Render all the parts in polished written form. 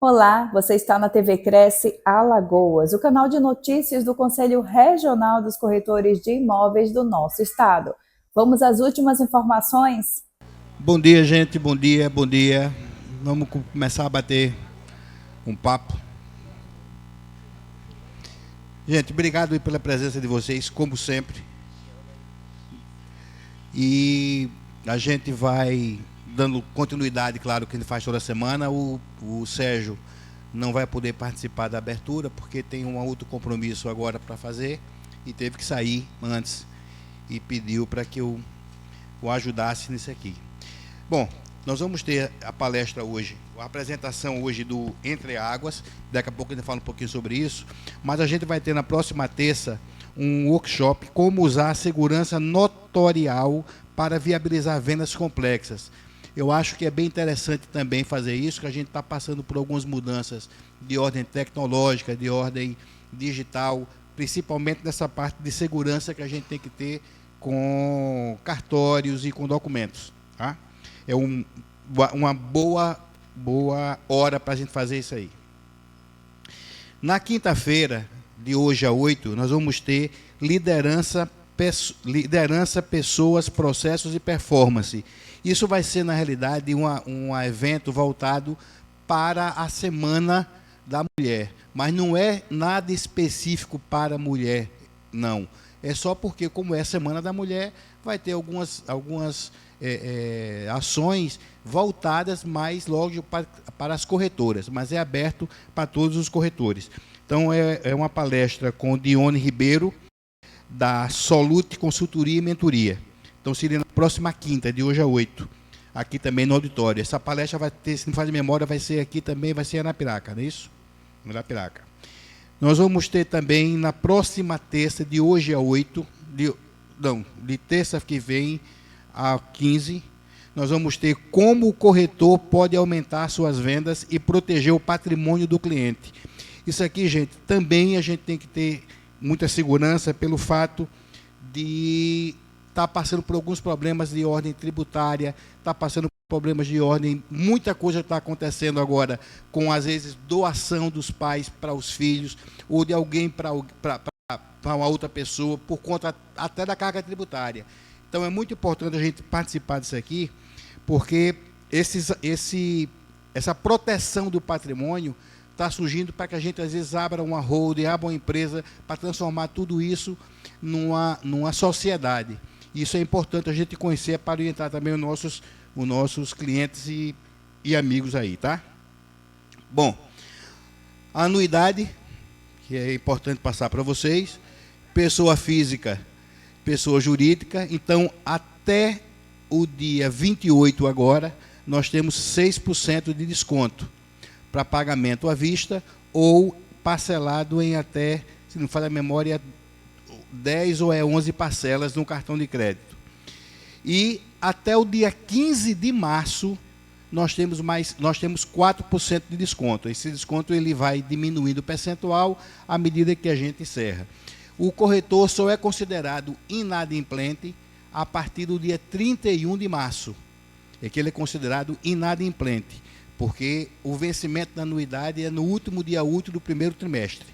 Olá, você está na TV Cresce Alagoas, o canal de notícias do Conselho Regional dos Corretores de Imóveis do nosso estado. Vamos às últimas informações? Bom dia, gente. Bom dia, bom dia. Vamos começar a bater um papo. Gente, obrigado aí pela presença de vocês, como sempre. E a gente vai dando continuidade, claro, que ele faz toda semana. O Sérgio não vai poder participar da abertura, porque tem um outro compromisso agora para fazer, e teve que sair antes, e pediu para que eu o ajudasse nisso aqui. Bom, nós vamos ter a palestra hoje, a apresentação hoje do Entre Águas, daqui a pouco a gente fala um pouquinho sobre isso, mas a gente vai ter na próxima terça um workshop como usar a segurança notorial para viabilizar vendas complexas. Eu acho que é bem interessante também fazer isso, que a gente está passando por algumas mudanças de ordem tecnológica, de ordem digital, principalmente nessa parte de segurança que a gente tem que ter com cartórios e com documentos, tá? É uma boa hora para a gente fazer isso aí. Na quinta-feira, de hoje a 8, nós vamos ter liderança, pessoas, processos e performance. Isso vai ser, na realidade, um evento voltado para a Semana da Mulher. Mas não é nada específico para a mulher, não. É só porque, como é a Semana da Mulher, vai ter algumas ações voltadas mais logo para as corretoras, mas é aberto para todos os corretores. Então, é uma palestra com Dione Ribeiro, da Solute Consultoria e Mentoria. Então, seria na próxima quinta, de hoje a 8, aqui também no auditório. Essa palestra vai ter, se não faz memória, vai ser aqui também, vai ser em Arapiraca, não é isso? Em Arapiraca. Nós vamos ter também na próxima terça, de hoje a 8, de terça que vem a 15, nós vamos ter como o corretor pode aumentar suas vendas e proteger o patrimônio do cliente. Isso aqui, gente, também a gente tem que ter muita segurança pelo fato de estar passando por alguns problemas de ordem tributária, estar passando por problemas de ordem, muita coisa está acontecendo agora com, às vezes, doação dos pais para os filhos, ou de alguém para uma outra pessoa, por conta até da carga tributária. Então, é muito importante a gente participar disso aqui, porque essa proteção do patrimônio está surgindo para que a gente, às vezes, abra uma holding, abra uma empresa, para transformar tudo isso numa sociedade. Isso é importante a gente conhecer para orientar também os nossos clientes e amigos aí, tá? Bom, a anuidade, que é importante passar para vocês, pessoa física, pessoa jurídica, então até o dia 28 agora, nós temos 6% de desconto para pagamento à vista ou parcelado em até, se não falha a memória, 10 ou 11 parcelas no cartão de crédito. E até o dia 15 de março, nós temos 4% de desconto. Esse desconto ele vai diminuindo o percentual à medida que a gente encerra. O corretor só é considerado inadimplente a partir do dia 31 de março. É que ele é considerado inadimplente, porque o vencimento da anuidade é no último dia útil do primeiro trimestre.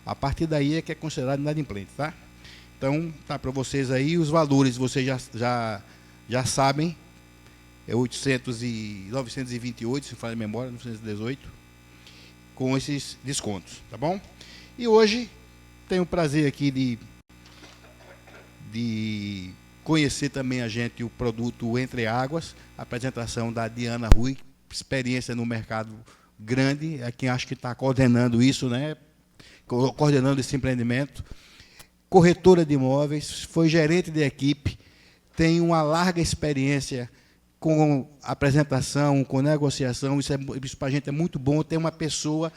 A partir daí é que é considerado inadimplente, tá? Então, tá para vocês aí, os valores vocês já sabem, é 928, se falar em memória, 918, com esses descontos, tá bom? E hoje, tenho o prazer aqui de conhecer também a gente o produto Entre Águas, a apresentação da Diana Rui, experiência no mercado grande, é quem acho que está coordenando isso, né? Coordenando esse empreendimento. Corretora de imóveis, foi gerente de equipe, tem uma larga experiência com apresentação, com negociação, isso para a gente é muito bom, ter uma pessoa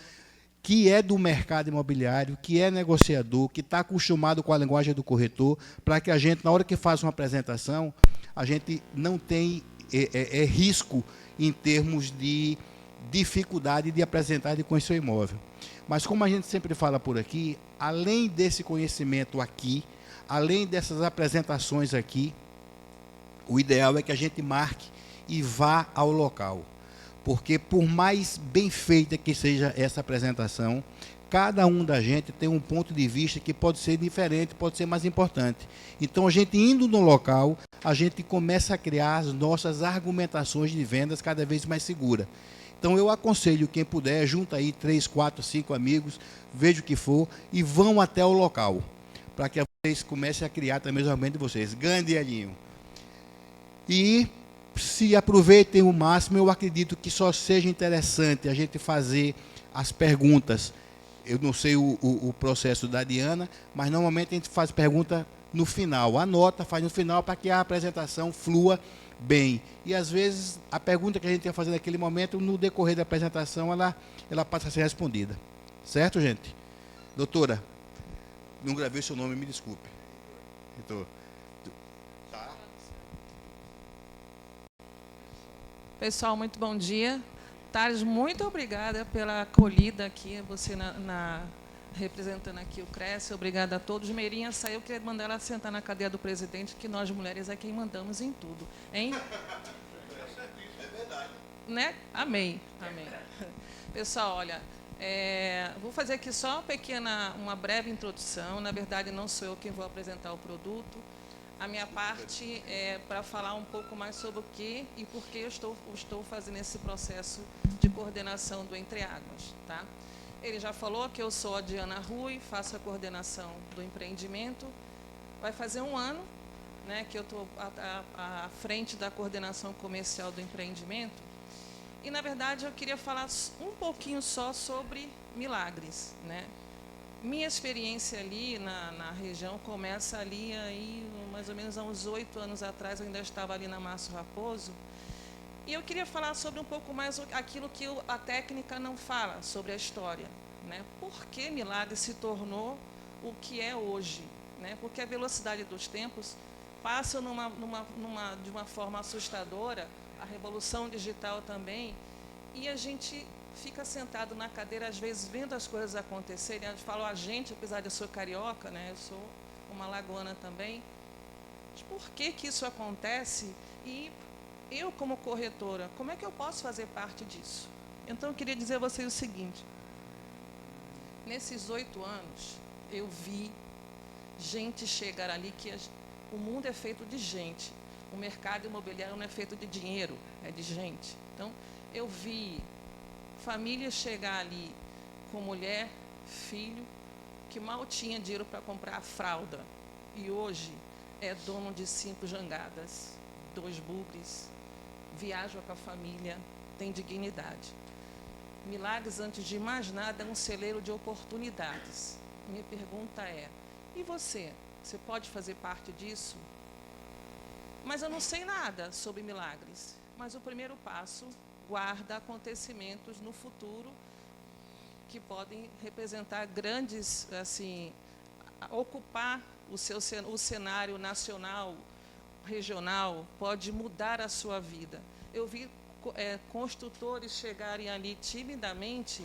que é do mercado imobiliário, que é negociador, que está acostumado com a linguagem do corretor, para que a gente, na hora que faz uma apresentação, a gente não tem risco em termos de dificuldade de apresentar e de conhecer o imóvel. Mas, como a gente sempre fala por aqui, além desse conhecimento aqui, além dessas apresentações aqui, o ideal é que a gente marque e vá ao local. porque por mais bem feita que seja essa apresentação, cada um da gente tem um ponto de vista que pode ser diferente, pode ser mais importante. Então, a gente indo no local, a gente começa a criar as nossas argumentações de vendas cada vez mais seguras. Então, eu aconselho quem puder, junta aí 3, 4, 5 amigos, veja o que for, e vão até o local, para que vocês comecem a criar também os argumentos de vocês. Ganhe dinheirinho. E se aproveitem o máximo, eu acredito que só seja interessante a gente fazer as perguntas. Eu não sei o processo da Diana, mas normalmente a gente faz pergunta no final. Anota, faz no final para que a apresentação flua bem. E às vezes a pergunta que a gente ia fazer naquele momento, no decorrer da apresentação, ela passa a ser respondida. Certo, gente? Doutora, não gravei seu nome, me desculpe. Então, tá. Pessoal, muito bom dia. Thales, muito obrigada pela acolhida aqui, você representando aqui o Cresce, obrigada a todos. Meirinha saiu, queria mandar ela sentar na cadeira do presidente, que nós mulheres é quem mandamos em tudo. Hein? É verdade. Né? Amém. Amém. Pessoal, olha, vou fazer aqui só uma breve introdução. Na verdade, não sou eu quem vou apresentar o produto. A minha parte é para falar um pouco mais sobre o que e por que eu estou fazendo esse processo de coordenação do Entre Águas. Tá? Ele já falou que eu sou a Diana Rui, faço a coordenação do empreendimento. Vai fazer um ano, né, que eu estou à frente da coordenação comercial do empreendimento. E, na verdade, eu queria falar um pouquinho só sobre Milagres, né? Minha experiência ali na região começa ali, aí, mais ou menos há uns 8 anos atrás, eu ainda estava ali na Márcio Raposo, e eu queria falar sobre um pouco mais aquilo que a técnica não fala, sobre a história, né? Por que Milagres se tornou o que é hoje, né? Porque a velocidade dos tempos passa de uma forma assustadora, a revolução digital também, e a gente fica sentado na cadeira, às vezes, vendo as coisas acontecerem. Eu falo a gente, apesar de eu ser carioca, né? Eu sou uma lagoana também. Mas por que isso acontece? E eu, como corretora, como é que eu posso fazer parte disso? Então, eu queria dizer a vocês o seguinte. Nesses 8 anos, eu vi gente chegar ali, que o mundo é feito de gente. O mercado imobiliário não é feito de dinheiro, é de gente. Então, eu vi família chegar ali com mulher, filho, que mal tinha dinheiro para comprar a fralda. E hoje é dono de 5 jangadas, 2 bugres, viaja com a família, tem dignidade. Milagres, antes de mais nada, é um celeiro de oportunidades. Minha pergunta é, e você? Você pode fazer parte disso? Mas eu não sei nada sobre Milagres. Mas o primeiro passo guarda acontecimentos no futuro que podem representar grandes, assim, ocupar o cenário nacional, regional, pode mudar a sua vida. Eu vi construtores chegarem ali timidamente,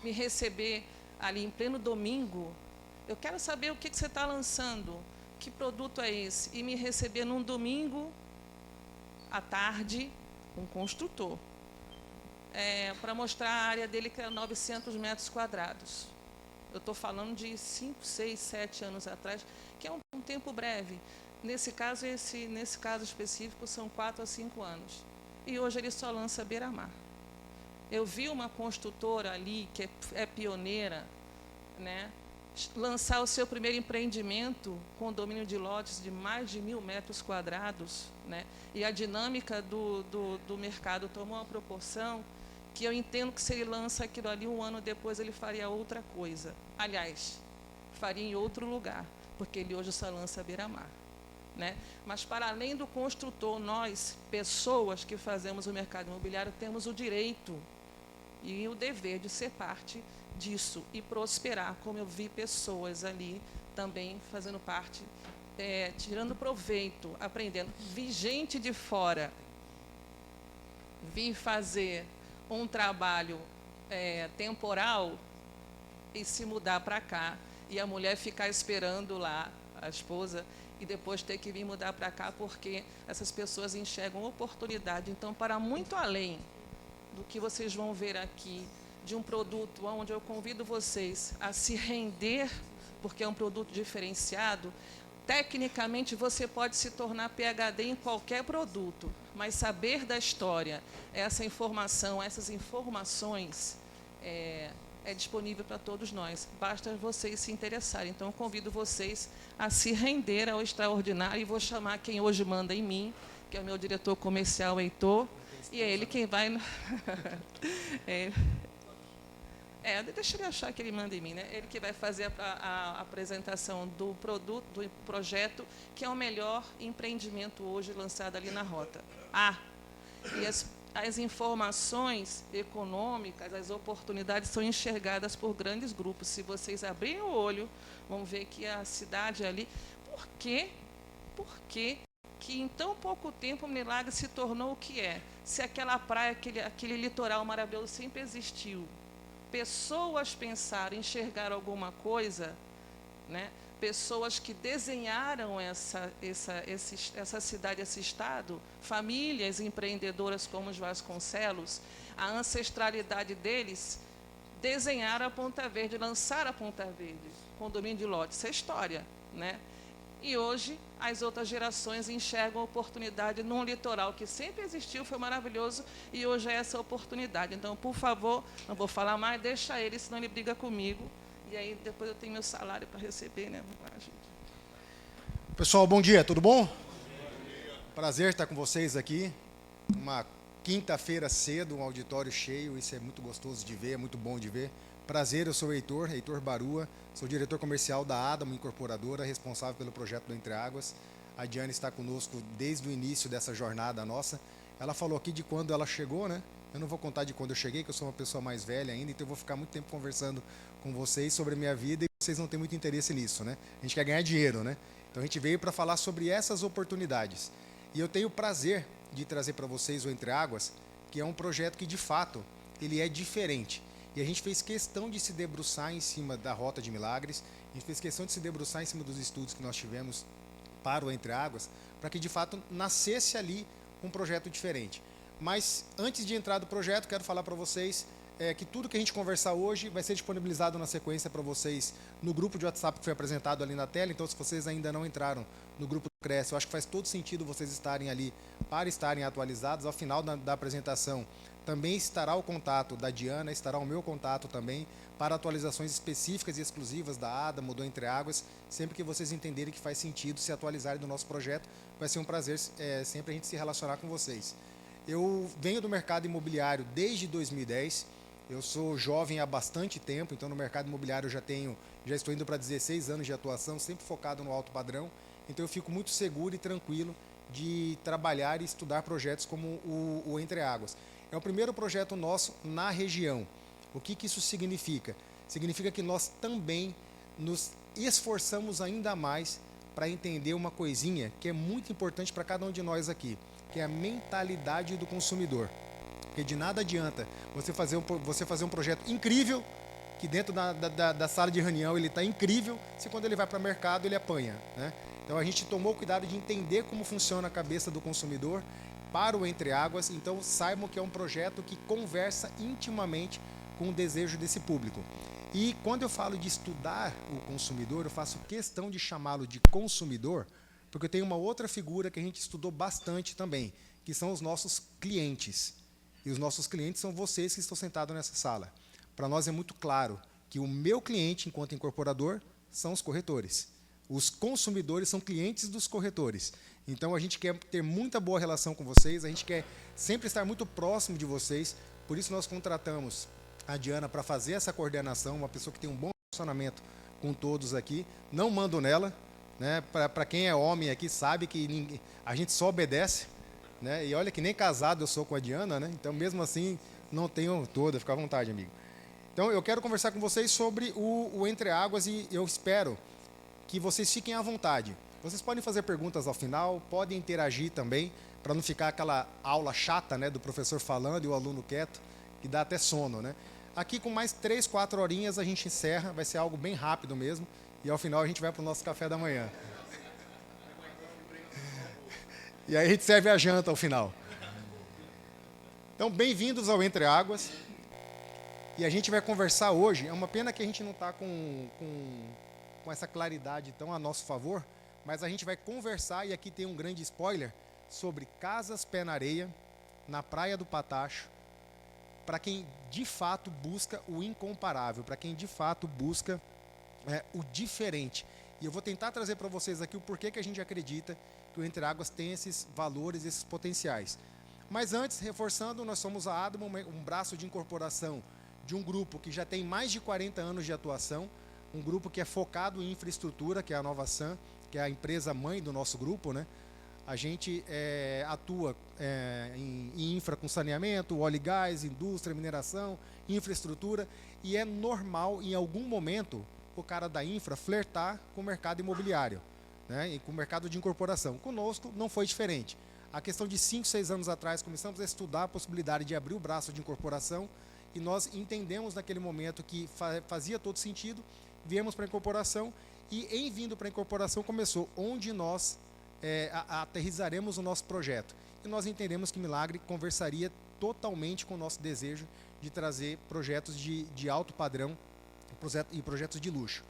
me receber ali em pleno domingo. Eu quero saber o que você está lançando, que produto é esse? E me receber num domingo à tarde, um construtor. Para mostrar a área dele, que era 900 metros quadrados. Eu estou falando de 5, 6, 7 anos atrás, que é um tempo breve. Nesse caso específico, são 4 a 5 anos. E hoje ele só lança beira-mar. Eu vi uma construtora ali, que é pioneira, né, lançar o seu primeiro empreendimento com domínio de lotes de mais de 1.000 metros quadrados, né, e a dinâmica do mercado tomou uma proporção que eu entendo que, se ele lança aquilo ali, um ano depois ele faria outra coisa. Aliás, faria em outro lugar, porque ele hoje só lança beira-mar, né? Mas, para além do construtor, nós, pessoas que fazemos o mercado imobiliário, temos o direito e o dever de ser parte disso e prosperar, como eu vi pessoas ali também fazendo parte, tirando proveito, aprendendo. Vi gente de fora vir fazer um trabalho temporal e se mudar para cá, e a mulher ficar esperando lá, a esposa, e depois ter que vir mudar para cá, porque essas pessoas enxergam oportunidade. Então, para muito além do que vocês vão ver aqui, de um produto onde eu convido vocês a se render, porque é um produto diferenciado, tecnicamente você pode se tornar PhD em qualquer produto, mas saber da história, essa informação, essas informações, é disponível para todos nós. Basta vocês se interessarem. Então, eu convido vocês a se render ao extraordinário e vou chamar quem hoje manda em mim, que é o meu diretor comercial, Heitor, e é ele quem vai... deixa ele achar que ele manda em mim, né? Ele que vai fazer a apresentação do produto, do projeto, que é o melhor empreendimento hoje lançado ali na Rota. E as informações econômicas, as oportunidades são enxergadas por grandes grupos. Se vocês abrirem o olho, vão ver que a cidade ali... Por quê? Que em tão pouco tempo o Milagre se tornou o que é? Se aquela praia, aquele litoral maravilhoso sempre existiu, pessoas pensaram, enxergaram alguma coisa, né? Pessoas que desenharam essa cidade, esse estado, famílias empreendedoras como os Vasconcelos, a ancestralidade deles, desenharam a Ponta Verde, lançaram a Ponta Verde, condomínio de lote, isso é história, né? E hoje as outras gerações enxergam a oportunidade num litoral que sempre existiu, foi maravilhoso, e hoje é essa oportunidade. Então, por favor, não vou falar mais, deixa ele, senão ele briga comigo. E aí, depois eu tenho meu salário para receber, né? Pessoal, bom dia, tudo bom? Prazer estar com vocês aqui. Uma quinta-feira cedo, um auditório cheio, isso é muito gostoso de ver, é muito bom de ver. Prazer, eu sou o Heitor Barua, sou diretor comercial da Adamo Incorporadora, responsável pelo projeto do Entre Águas. A Diane está conosco desde o início dessa jornada nossa. Ela falou aqui de quando ela chegou, né? Eu não vou contar de quando eu cheguei, que eu sou uma pessoa mais velha ainda, então eu vou ficar muito tempo conversando com vocês sobre a minha vida e vocês não têm muito interesse nisso, né? A gente quer ganhar dinheiro, né? Então a gente veio para falar sobre essas oportunidades. E eu tenho o prazer de trazer para vocês o Entre Águas, que é um projeto que, de fato, ele é diferente. E a gente fez questão de se debruçar em cima da Rota de Milagres, a gente fez questão de se debruçar em cima dos estudos que nós tivemos para o Entre Águas, para que, de fato, nascesse ali um projeto diferente. Mas, antes de entrar do projeto, quero falar para vocês que tudo que a gente conversar hoje vai ser disponibilizado na sequência para vocês no grupo de WhatsApp que foi apresentado ali na tela. Então, se vocês ainda não entraram no grupo do Cresce, eu acho que faz todo sentido vocês estarem ali para estarem atualizados. Ao final da apresentação, também estará o contato da Diana, estará o meu contato também para atualizações específicas e exclusivas da Adamo, do Entre Águas. Sempre que vocês entenderem que faz sentido se atualizarem do nosso projeto, vai ser um prazer sempre a gente se relacionar com vocês. Eu venho do mercado imobiliário desde 2010, eu sou jovem há bastante tempo, então no mercado imobiliário eu já estou indo para 16 anos de atuação, sempre focado no alto padrão, então eu fico muito seguro e tranquilo de trabalhar e estudar projetos como o Entre Águas. É o primeiro projeto nosso na região. O que isso significa? Significa que nós também nos esforçamos ainda mais para entender uma coisinha que é muito importante para cada um de nós aqui, que é a mentalidade do consumidor. Porque de nada adianta você fazer um projeto incrível, que dentro da sala de reunião ele está incrível, se quando ele vai para o mercado ele apanha, né? Então a gente tomou cuidado de entender como funciona a cabeça do consumidor para o Entre Águas, então saibam que é um projeto que conversa intimamente com o desejo desse público. E quando eu falo de estudar o consumidor, eu faço questão de chamá-lo de consumidor, porque tem uma outra figura que a gente estudou bastante também, que são os nossos clientes. E os nossos clientes são vocês que estão sentados nessa sala. Para nós é muito claro que o meu cliente, enquanto incorporador, são os corretores. Os consumidores são clientes dos corretores. Então, a gente quer ter muita boa relação com vocês, a gente quer sempre estar muito próximo de vocês, por isso nós contratamos a Diana para fazer essa coordenação, uma pessoa que tem um bom relacionamento com todos aqui. Não mando nela, né? Para quem é homem aqui sabe que a gente só obedece, né? E olha que nem casado eu sou com a Diana, né? Então, mesmo assim, não tenho toda, fica à vontade, amigo. Então, eu quero conversar com vocês sobre o Entre Águas e eu espero que vocês fiquem à vontade. Vocês podem fazer perguntas ao final, podem interagir também, para não ficar aquela aula chata, né, do professor falando e o aluno quieto, que dá até sono, né? Aqui com mais 3, 4 horinhas a gente encerra, vai ser algo bem rápido mesmo, e ao final a gente vai para o nosso café da manhã. E aí a gente serve a janta ao final. Então, bem-vindos ao Entre Águas. E a gente vai conversar hoje. É uma pena que a gente não está com essa claridade tão a nosso favor, mas a gente vai conversar, e aqui tem um grande spoiler, sobre casas pé na areia, na Praia do Patacho, para quem de fato busca o incomparável, para quem de fato busca o diferente. E eu vou tentar trazer para vocês aqui o porquê que a gente acredita que o Entre Águas tem esses valores, esses potenciais. Mas antes, reforçando, nós somos a Adamo, um braço de incorporação de um grupo que já tem mais de 40 anos de atuação, um grupo que é focado em infraestrutura, que é a Nova Sam, que é a empresa mãe do nosso grupo, né? A gente atua em infra com saneamento, óleo e gás, indústria, mineração, infraestrutura, e é normal, em algum momento, o cara da infra flertar com o mercado imobiliário, né? E com o mercado de incorporação. Conosco não foi diferente. A questão de 5, 6 anos atrás, começamos a estudar a possibilidade de abrir o braço de incorporação, e nós entendemos naquele momento que fazia todo sentido, viemos para a incorporação, e em vindo para a incorporação começou onde nós aterrissaremos o nosso projeto. E nós entendemos que Milagre conversaria totalmente com o nosso desejo de trazer projetos de alto padrão e projetos de luxo.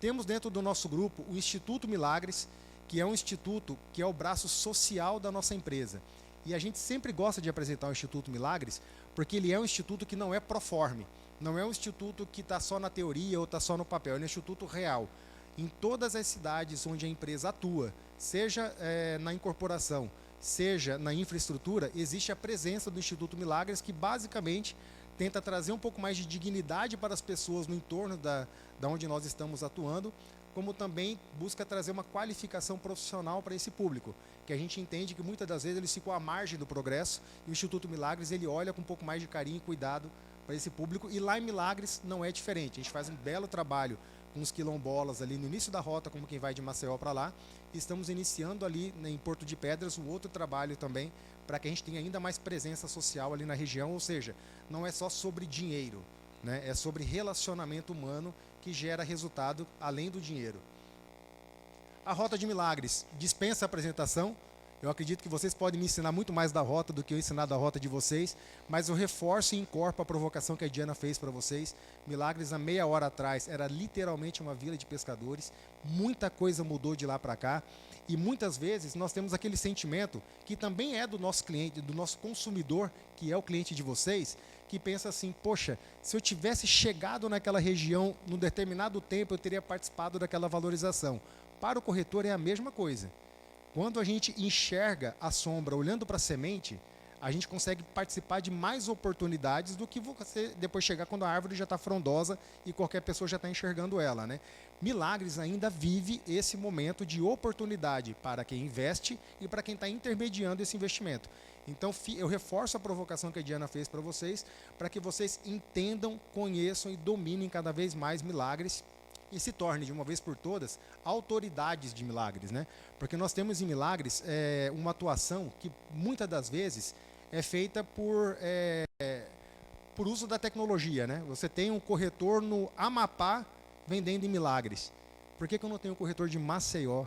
Temos dentro do nosso grupo o Instituto Milagres, que é um instituto que é o braço social da nossa empresa. E a gente sempre gosta de apresentar o Instituto Milagres, porque ele é um instituto que não é proforme, não é um instituto que está só na teoria ou está só no papel, é um instituto real. Em todas as cidades onde a empresa atua, seja na incorporação, seja na infraestrutura, existe a presença do Instituto Milagres, que basicamente tenta trazer um pouco mais de dignidade para as pessoas no entorno da onde nós estamos atuando, como também busca trazer uma qualificação profissional para esse público, que a gente entende que muitas das vezes eles ficam à margem do progresso, e o Instituto Milagres ele olha com um pouco mais de carinho e cuidado para esse público, e lá em Milagres não é diferente. A gente faz um belo trabalho com os quilombolas ali no início da rota, como quem vai de Maceió para lá, e estamos iniciando ali em Porto de Pedras um outro trabalho também, para que a gente tenha ainda mais presença social ali na região, ou seja, não é só sobre dinheiro, né? É sobre relacionamento humano que gera resultado além do dinheiro. A Rota de Milagres dispensa a apresentação. Eu acredito que vocês podem me ensinar muito mais da rota do que eu ensinar da rota de vocês, mas eu reforço e incorporo a provocação que a Diana fez para vocês. Milagres, há meia hora atrás, era literalmente uma vila de pescadores. Muita coisa mudou de lá para cá. E muitas vezes nós temos aquele sentimento, que também é do nosso cliente, do nosso consumidor, que é o cliente de vocês, que pensa assim, poxa, se eu tivesse chegado naquela região num determinado tempo, eu teria participado daquela valorização. Para o corretor é a mesma coisa. Quando a gente enxerga a sombra olhando para a semente, a gente consegue participar de mais oportunidades do que você depois chegar quando a árvore já está frondosa e qualquer pessoa já está enxergando ela, né? Milagres ainda vive esse momento de oportunidade para quem investe e para quem está intermediando esse investimento. Então, eu reforço a provocação que a Diana fez para vocês, para que vocês entendam, conheçam e dominem cada vez mais Milagres e se tornem, de uma vez por todas, autoridades de Milagres, né? Porque nós temos em Milagres uma atuação que, muitas das vezes, é feita por uso da tecnologia, né? Você tem um corretor no Amapá vendendo em Milagres. Por que eu não tenho um corretor de Maceió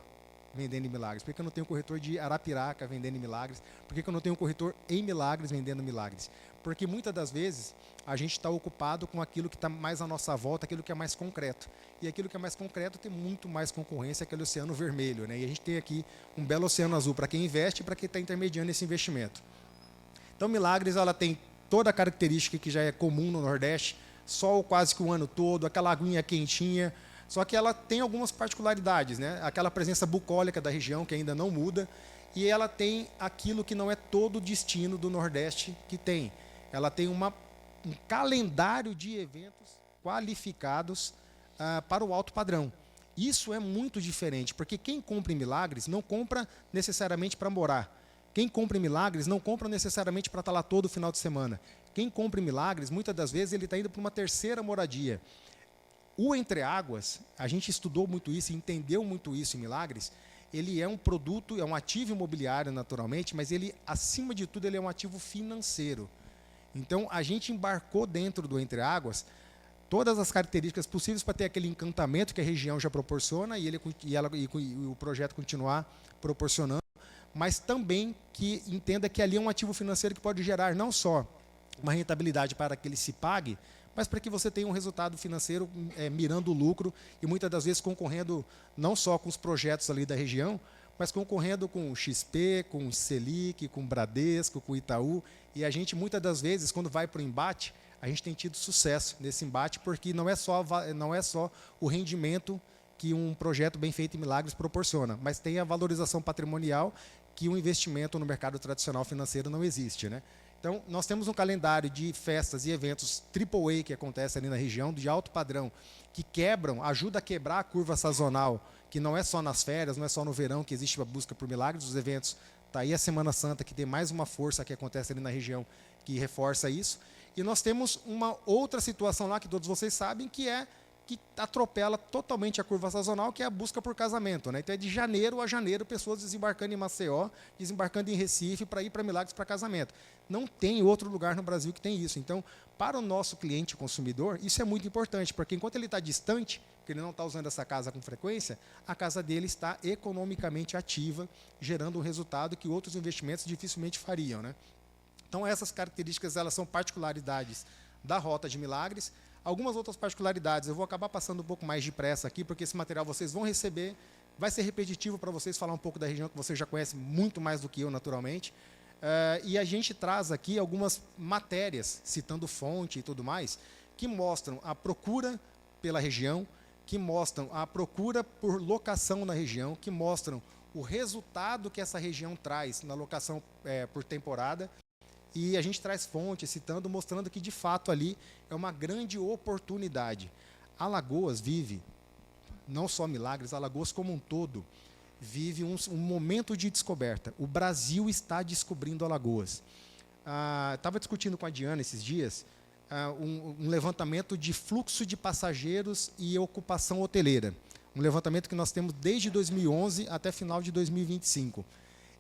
vendendo em Milagres? Por que eu não tenho um corretor de Arapiraca vendendo em Milagres? Por que eu não tenho um corretor em Milagres vendendo Milagres? Porque muitas das vezes a gente está ocupado com aquilo que está mais à nossa volta, aquilo que é mais concreto. E aquilo que é mais concreto tem muito mais concorrência, aquele oceano vermelho, né? E a gente tem aqui um belo oceano azul para quem investe e para quem está intermediando esse investimento. Então, Milagres ela tem toda a característica que já é comum no Nordeste, sol quase que o ano todo, aquela aguinha quentinha, só que ela tem algumas particularidades, né? Aquela presença bucólica da região que ainda não muda, e ela tem aquilo que não é todo o destino do Nordeste que tem. Ela tem um calendário de eventos qualificados para o alto padrão. Isso é muito diferente, porque quem compra em Milagres não compra necessariamente para morar. Quem compra em Milagres não compra necessariamente para estar lá todo final de semana. Quem compra em Milagres, muitas das vezes, ele está indo para uma terceira moradia. O Entre Águas, a gente estudou muito isso e entendeu muito isso em Milagres. Ele é um produto, é um ativo imobiliário naturalmente, mas ele, acima de tudo, ele é um ativo financeiro. Então, a gente embarcou dentro do Entre Águas todas as características possíveis para ter aquele encantamento que a região já proporciona e o projeto continuar proporcionando, mas também que entenda que ali é um ativo financeiro que pode gerar não só uma rentabilidade para que ele se pague, mas para que você tenha um resultado financeiro mirando o lucro e muitas das vezes concorrendo não só com os projetos ali da região, mas concorrendo com o XP, com o Selic, com o Bradesco, com o Itaú. E a gente, muitas das vezes, quando vai para o embate, a gente tem tido sucesso nesse embate, porque não é só o rendimento que um projeto bem feito em Milagres proporciona, mas tem a valorização patrimonial que um investimento no mercado tradicional financeiro não existe, né? Então, nós temos um calendário de festas e eventos AAA que acontece ali na região, de alto padrão, que ajuda a quebrar a curva sazonal, que não é só nas férias, não é só no verão que existe a busca por milagres, os eventos. Está aí a Semana Santa, que tem mais uma força que acontece ali na região, que reforça isso. E nós temos uma outra situação lá, que todos vocês sabem, que atropela totalmente a curva sazonal, que é a busca por casamento, né? Então é de janeiro a janeiro, pessoas desembarcando em Maceió, desembarcando em Recife para ir para Milagres para casamento. Não tem outro lugar no Brasil que tem isso. Então, para o nosso cliente consumidor, isso é muito importante, porque enquanto ele está distante, porque ele não está usando essa casa com frequência, a casa dele está economicamente ativa, gerando um resultado que outros investimentos dificilmente fariam, né? Então, essas características, elas são particularidades da Rota de Milagres. Algumas outras particularidades, eu vou acabar passando um pouco mais depressa aqui, porque esse material vocês vão receber, vai ser repetitivo para vocês falar um pouco da região que vocês já conhecem muito mais do que eu, naturalmente. E a gente traz aqui algumas matérias, citando fonte e tudo mais, que mostram a procura pela região, que mostram a procura por locação na região, que mostram o resultado que essa região traz na locação por temporada. E a gente traz fontes, citando, mostrando que, de fato, ali é uma grande oportunidade. Alagoas vive, não só Milagres, Alagoas como um todo, vive um momento de descoberta. O Brasil está descobrindo Alagoas. Estava discutindo com a Diana esses dias um levantamento de fluxo de passageiros e ocupação hoteleira. Um levantamento que nós temos desde 2011 até final de 2025.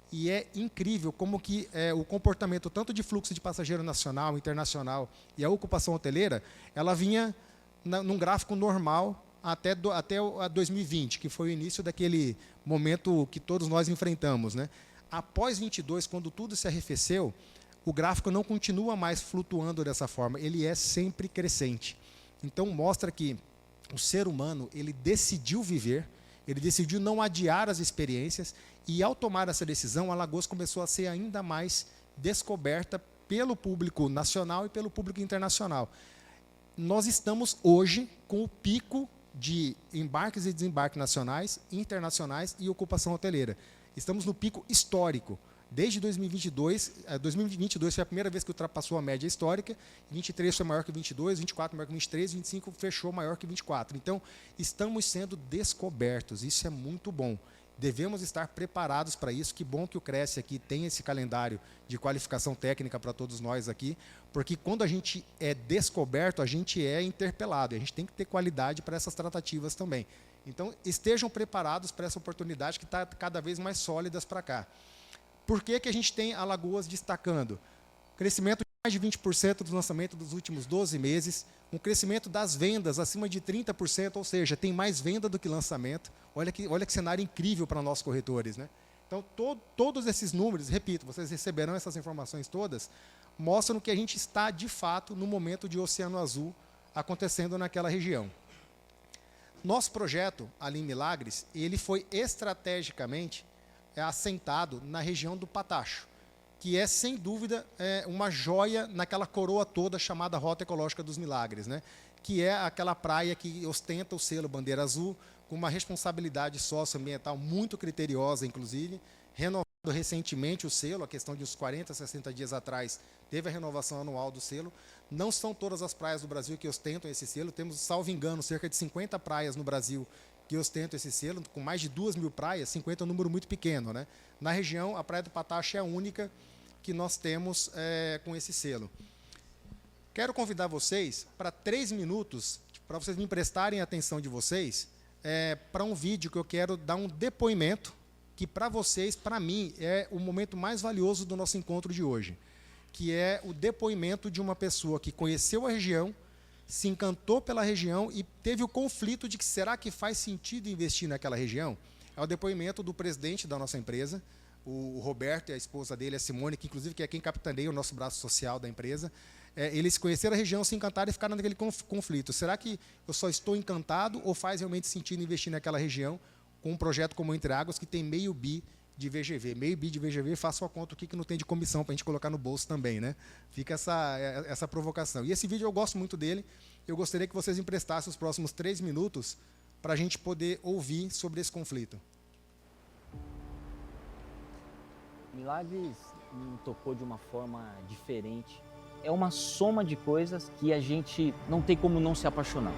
E é incrível como que o comportamento tanto de fluxo de passageiro nacional, internacional e a ocupação hoteleira, ela vinha num gráfico normal até 2020, que foi o início daquele momento que todos nós enfrentamos, né? Após 22, quando tudo se arrefeceu, o gráfico não continua mais flutuando dessa forma, ele é sempre crescente. Então mostra que o ser humano, ele decidiu viver, ele decidiu não adiar as experiências, e ao tomar essa decisão, Alagoas começou a ser ainda mais descoberta pelo público nacional e pelo público internacional. Nós estamos hoje com o pico de embarques e desembarques nacionais, internacionais e ocupação hoteleira. Estamos no pico histórico. Desde 2022, 2022 foi a primeira vez que ultrapassou a média histórica, 23 foi maior que 22, 24 maior que 23, 25 fechou maior que 24. Então, estamos sendo descobertos, isso é muito bom. Devemos estar preparados para isso. Que bom que o Cresce aqui tem esse calendário de qualificação técnica para todos nós aqui, porque quando a gente é descoberto, a gente é interpelado, e a gente tem que ter qualidade para essas tratativas também. Então, estejam preparados para essa oportunidade que está cada vez mais sólidas para cá. Por que a gente tem Alagoas destacando? Crescimento de mais de 20% do lançamento dos últimos 12 meses, um crescimento das vendas acima de 30%, ou seja, tem mais venda do que lançamento. Olha que cenário incrível para nós corretores, né? Então, todos esses números, repito, vocês receberão essas informações todas, mostram que a gente está, de fato, no momento de Oceano Azul acontecendo naquela região. Nosso projeto, ali em Milagres, ele foi estrategicamente assentado na região do Patacho, que é, sem dúvida, uma joia naquela coroa toda chamada Rota Ecológica dos Milagres, né? Que é aquela praia que ostenta o selo Bandeira Azul, com uma responsabilidade socioambiental muito criteriosa, inclusive, renovado recentemente o selo, a questão de uns 40, 60 dias atrás, teve a renovação anual do selo. Não são todas as praias do Brasil que ostentam esse selo, temos, salvo engano, cerca de 50 praias no Brasil que ostentam esse selo, com mais de 2.000 praias, 50 é um número muito pequeno, né? Na região, a Praia do Patacho é a única que nós temos com esse selo. Quero convidar vocês para 3 minutos, para vocês me emprestarem a atenção de vocês, para um vídeo que eu quero dar um depoimento, que para vocês, para mim, é o momento mais valioso do nosso encontro de hoje, que é o depoimento de uma pessoa que conheceu a região, se encantou pela região e teve o conflito de que será que faz sentido investir naquela região? É o depoimento do presidente da nossa empresa, o Roberto, e a esposa dele, a Simone, que inclusive que é quem capitaneia o nosso braço social da empresa. eles conheceram a região, se encantaram e ficaram naquele conflito. Será que eu só estou encantado ou faz realmente sentido investir naquela região com um projeto como Entre Águas, que tem meio bi de VGV? Meio bi de VGV, faça a conta o que não tem de comissão para a gente colocar no bolso também, né? Fica essa provocação. E esse vídeo eu gosto muito dele. Eu gostaria que vocês emprestassem os próximos 3 minutos para a gente poder ouvir sobre esse conflito. Milagres me tocou de uma forma diferente. É uma soma de coisas que a gente não tem como não se apaixonar.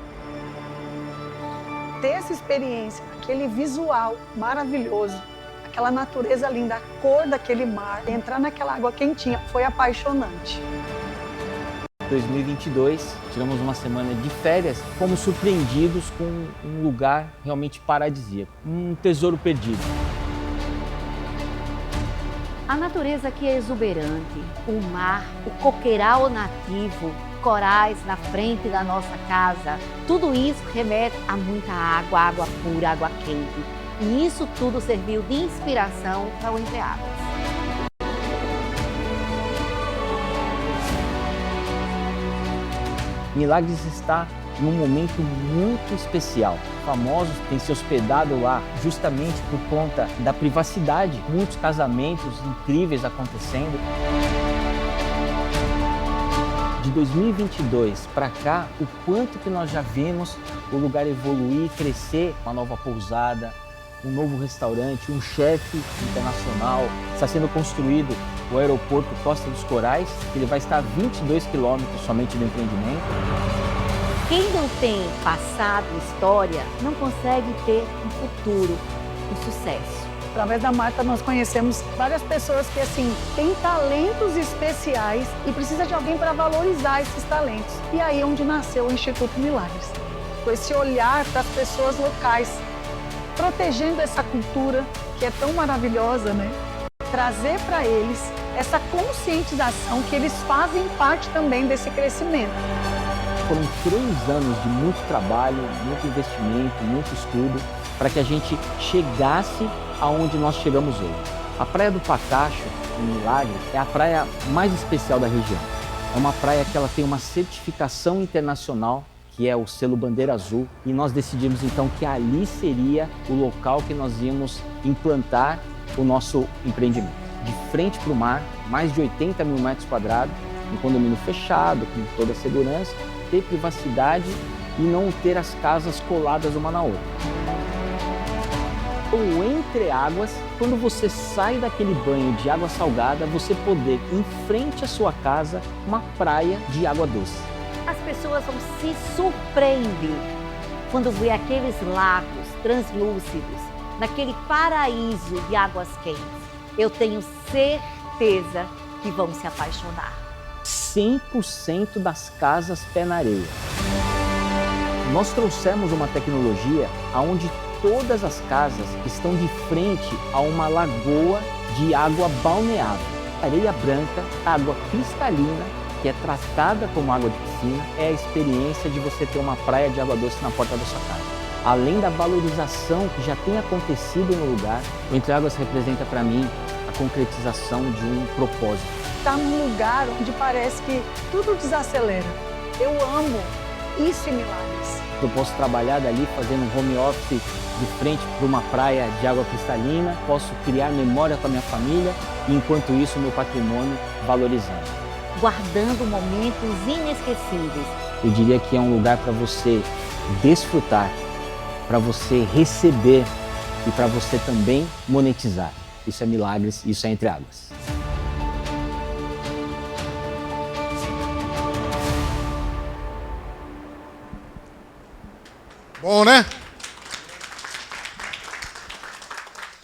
Ter essa experiência, aquele visual maravilhoso, aquela natureza linda, a cor daquele mar, entrar naquela água quentinha, foi apaixonante. 2022, tiramos uma semana de férias, fomos surpreendidos com um lugar realmente paradisíaco, um tesouro perdido. A natureza aqui é exuberante, o mar, o coqueiral nativo, corais na frente da nossa casa, tudo isso remete a muita água, água pura, água quente. E isso tudo serviu de inspiração para o Entre Águas. Milagres está num momento muito especial. Famosos têm se hospedado lá justamente por conta da privacidade. Muitos casamentos incríveis acontecendo. De 2022 para cá, o quanto que nós já vimos o lugar evoluir, crescer, uma nova pousada, um novo restaurante, um chefe internacional. Está sendo construído o aeroporto Costa dos Corais, que ele vai estar a 22 quilômetros somente do empreendimento. Quem não tem passado, história, não consegue ter um futuro, um sucesso. Através da Marta nós conhecemos várias pessoas que assim têm talentos especiais e precisa de alguém para valorizar esses talentos. E aí é onde nasceu o Instituto Milagres, com esse olhar para as pessoas locais, protegendo essa cultura que é tão maravilhosa, né? Trazer para eles essa conscientização que eles fazem parte também desse crescimento. Foram 3 anos de muito trabalho, muito investimento, muito estudo, para que a gente chegasse aonde nós chegamos hoje. A Praia do Pacacho, em Milagres, é a praia mais especial da região. É uma praia que ela tem uma certificação internacional, que é o selo Bandeira Azul, e nós decidimos então que ali seria o local que nós íamos implantar o nosso empreendimento. De frente para o mar, mais de 80 mil metros quadrados, um condomínio fechado, com toda a segurança, ter privacidade e não ter as casas coladas uma na outra. O Entre Águas, quando você sai daquele banho de água salgada, você poder, em frente à sua casa, uma praia de água doce. As pessoas vão se surpreender quando vê aqueles lagos translúcidos, naquele paraíso de águas quentes. Eu tenho certeza que vão se apaixonar. 100% das casas pé na areia. Nós trouxemos uma tecnologia onde todas as casas estão de frente a uma lagoa de água balneável. Areia branca, água cristalina, que é tratada como água de piscina, é a experiência de você ter uma praia de água doce na porta da sua casa. Além da valorização que já tem acontecido no lugar, o Entre Águas representa para mim a concretização de um propósito. Está num lugar onde parece que tudo desacelera. Eu amo isso em Milagres. Eu posso trabalhar dali fazendo um home office de frente para uma praia de água cristalina, posso criar memória com a minha família e, enquanto isso, meu patrimônio valorizando. Guardando momentos inesquecíveis. Eu diria que é um lugar para você desfrutar, para você receber e para você também monetizar. Isso é Milagres, isso é Entre Águas. Bom, né?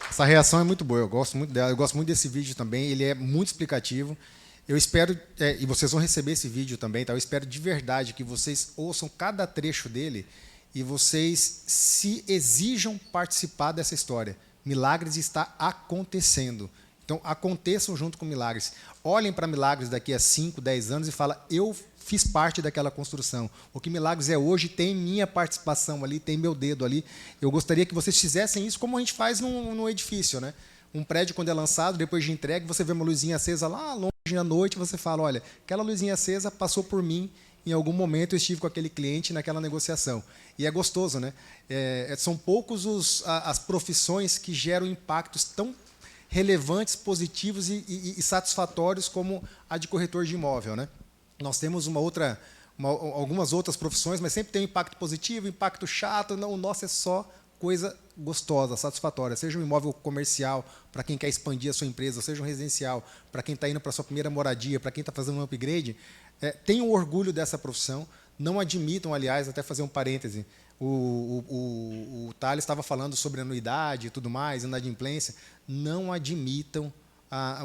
Essa reação é muito boa, eu gosto muito dela, eu gosto muito desse vídeo também, ele é muito explicativo. Eu espero, e vocês vão receber esse vídeo também, tá? Eu espero de verdade que vocês ouçam cada trecho dele e vocês se exijam participar dessa história. Milagres está acontecendo. Então, aconteçam junto com Milagres. Olhem para Milagres daqui a 5, 10 anos e falem, eu fiz parte daquela construção. O que Milagres é hoje tem minha participação ali, tem meu dedo ali. Eu gostaria que vocês fizessem isso como a gente faz num edifício, né? Um prédio, quando é lançado, depois de entregue, você vê uma luzinha acesa lá longe. à noite você fala, olha, aquela luzinha acesa passou por mim, em algum momento eu estive com aquele cliente naquela negociação. E é gostoso, né? São poucos as profissões que geram impactos tão relevantes, positivos e satisfatórios como a de corretor de imóvel, né? Nós temos algumas outras profissões, mas sempre tem um impacto positivo, impacto chato. Não, o nosso é só coisa gostosa, satisfatória. Seja um imóvel comercial, para quem quer expandir a sua empresa, seja um residencial, para quem está indo para a sua primeira moradia, para quem está fazendo um upgrade, tenham orgulho dessa profissão. Não admitam, aliás, até fazer um parêntese, o Thales estava falando sobre anuidade e tudo mais, inadimplência. Não admitam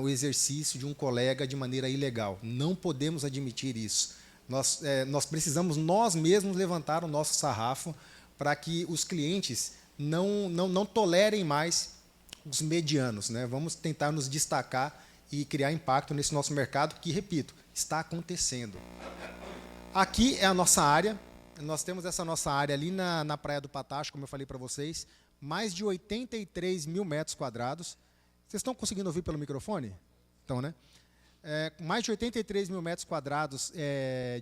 o exercício de um colega de maneira ilegal. Não podemos admitir isso. Nós precisamos, nós mesmos, levantar o nosso sarrafo para que os clientes não tolerem mais os medianos, né? Vamos tentar nos destacar e criar impacto nesse nosso mercado que, repito, está acontecendo. Aqui é a nossa área. Nós temos essa nossa área ali na Praia do Patacho, como eu falei para vocês, mais de 83 mil metros quadrados. Vocês estão conseguindo ouvir pelo microfone? Então, né? Mais de 83 mil metros quadrados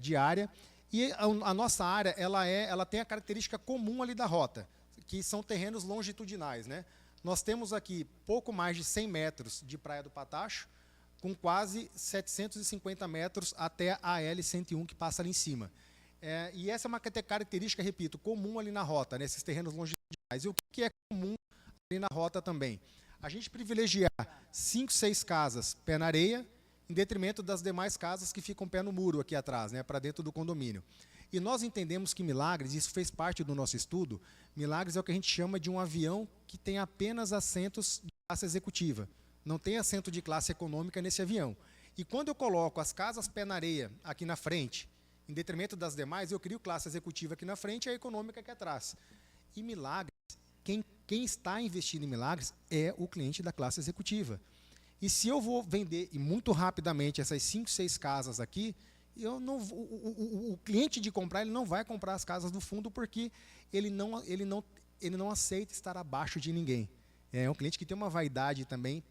de área. E a nossa área ela tem a característica comum ali da rota, que são terrenos longitudinais, né? Nós temos aqui pouco mais de 100 metros de Praia do Patacho, com quase 750 metros até a L101 que passa ali em cima. E essa é uma característica, repito, comum ali na rota, nesses terrenos longitudinais. E o que é comum ali na rota também? A gente privilegiar 5, 6 casas pé na areia, em detrimento das demais casas que ficam pé no muro aqui atrás, né, para dentro do condomínio. E nós entendemos que Milagres, isso fez parte do nosso estudo, Milagres é o que a gente chama de um avião que tem apenas assentos de classe executiva. Não tem assento de classe econômica nesse avião. E quando eu coloco as casas pé na areia aqui na frente, em detrimento das demais, eu crio classe executiva aqui na frente e a econômica aqui atrás. E Milagres, quem está investindo em Milagres é o cliente da classe executiva. E se eu vou vender e muito rapidamente essas 5, 6 casas aqui, o cliente de comprar ele não vai comprar as casas do fundo porque ele não aceita estar abaixo de ninguém. É um cliente que tem uma vaidade também,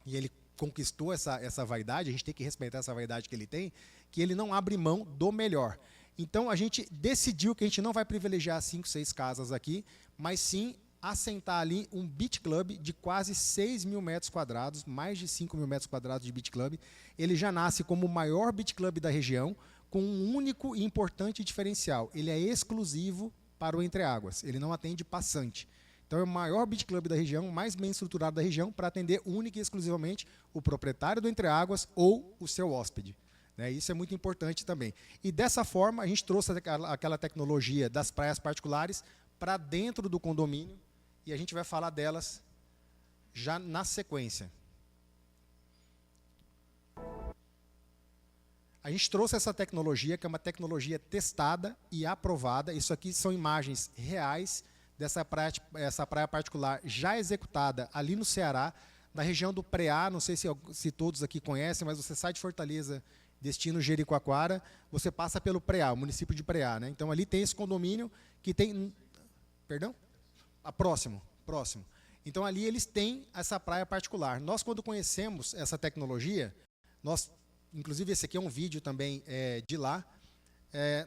e ele conquistou essa vaidade, a gente tem que respeitar essa vaidade que ele tem, que ele não abre mão do melhor. Então, a gente decidiu que a gente não vai privilegiar 5, 6 casas aqui, mas sim assentar ali um beach club de quase 6 mil metros quadrados, mais de 5 mil metros quadrados de beach club. Ele já nasce como o maior beach club da região, com um único e importante diferencial. Ele é exclusivo para o Entre Águas, ele não atende passante. Então é o maior beach club da região, o mais bem estruturado da região, para atender única e exclusivamente o proprietário do Entre Águas ou o seu hóspede. Isso é muito importante também. E dessa forma, a gente trouxe aquela tecnologia das praias particulares para dentro do condomínio, e a gente vai falar delas já na sequência. A gente trouxe essa tecnologia, que é uma tecnologia testada e aprovada. Isso aqui são imagens reais dessa praia particular já executada ali no Ceará, na região do Preá. Não sei se todos aqui conhecem, mas você sai de Fortaleza, destino Jericoacoara, você passa pelo Preá, o município de Preá, né? Então ali tem esse condomínio que tem... Perdão? Próximo. Então ali eles têm essa praia particular. Nós, quando conhecemos essa tecnologia, inclusive esse aqui é um vídeo também de lá,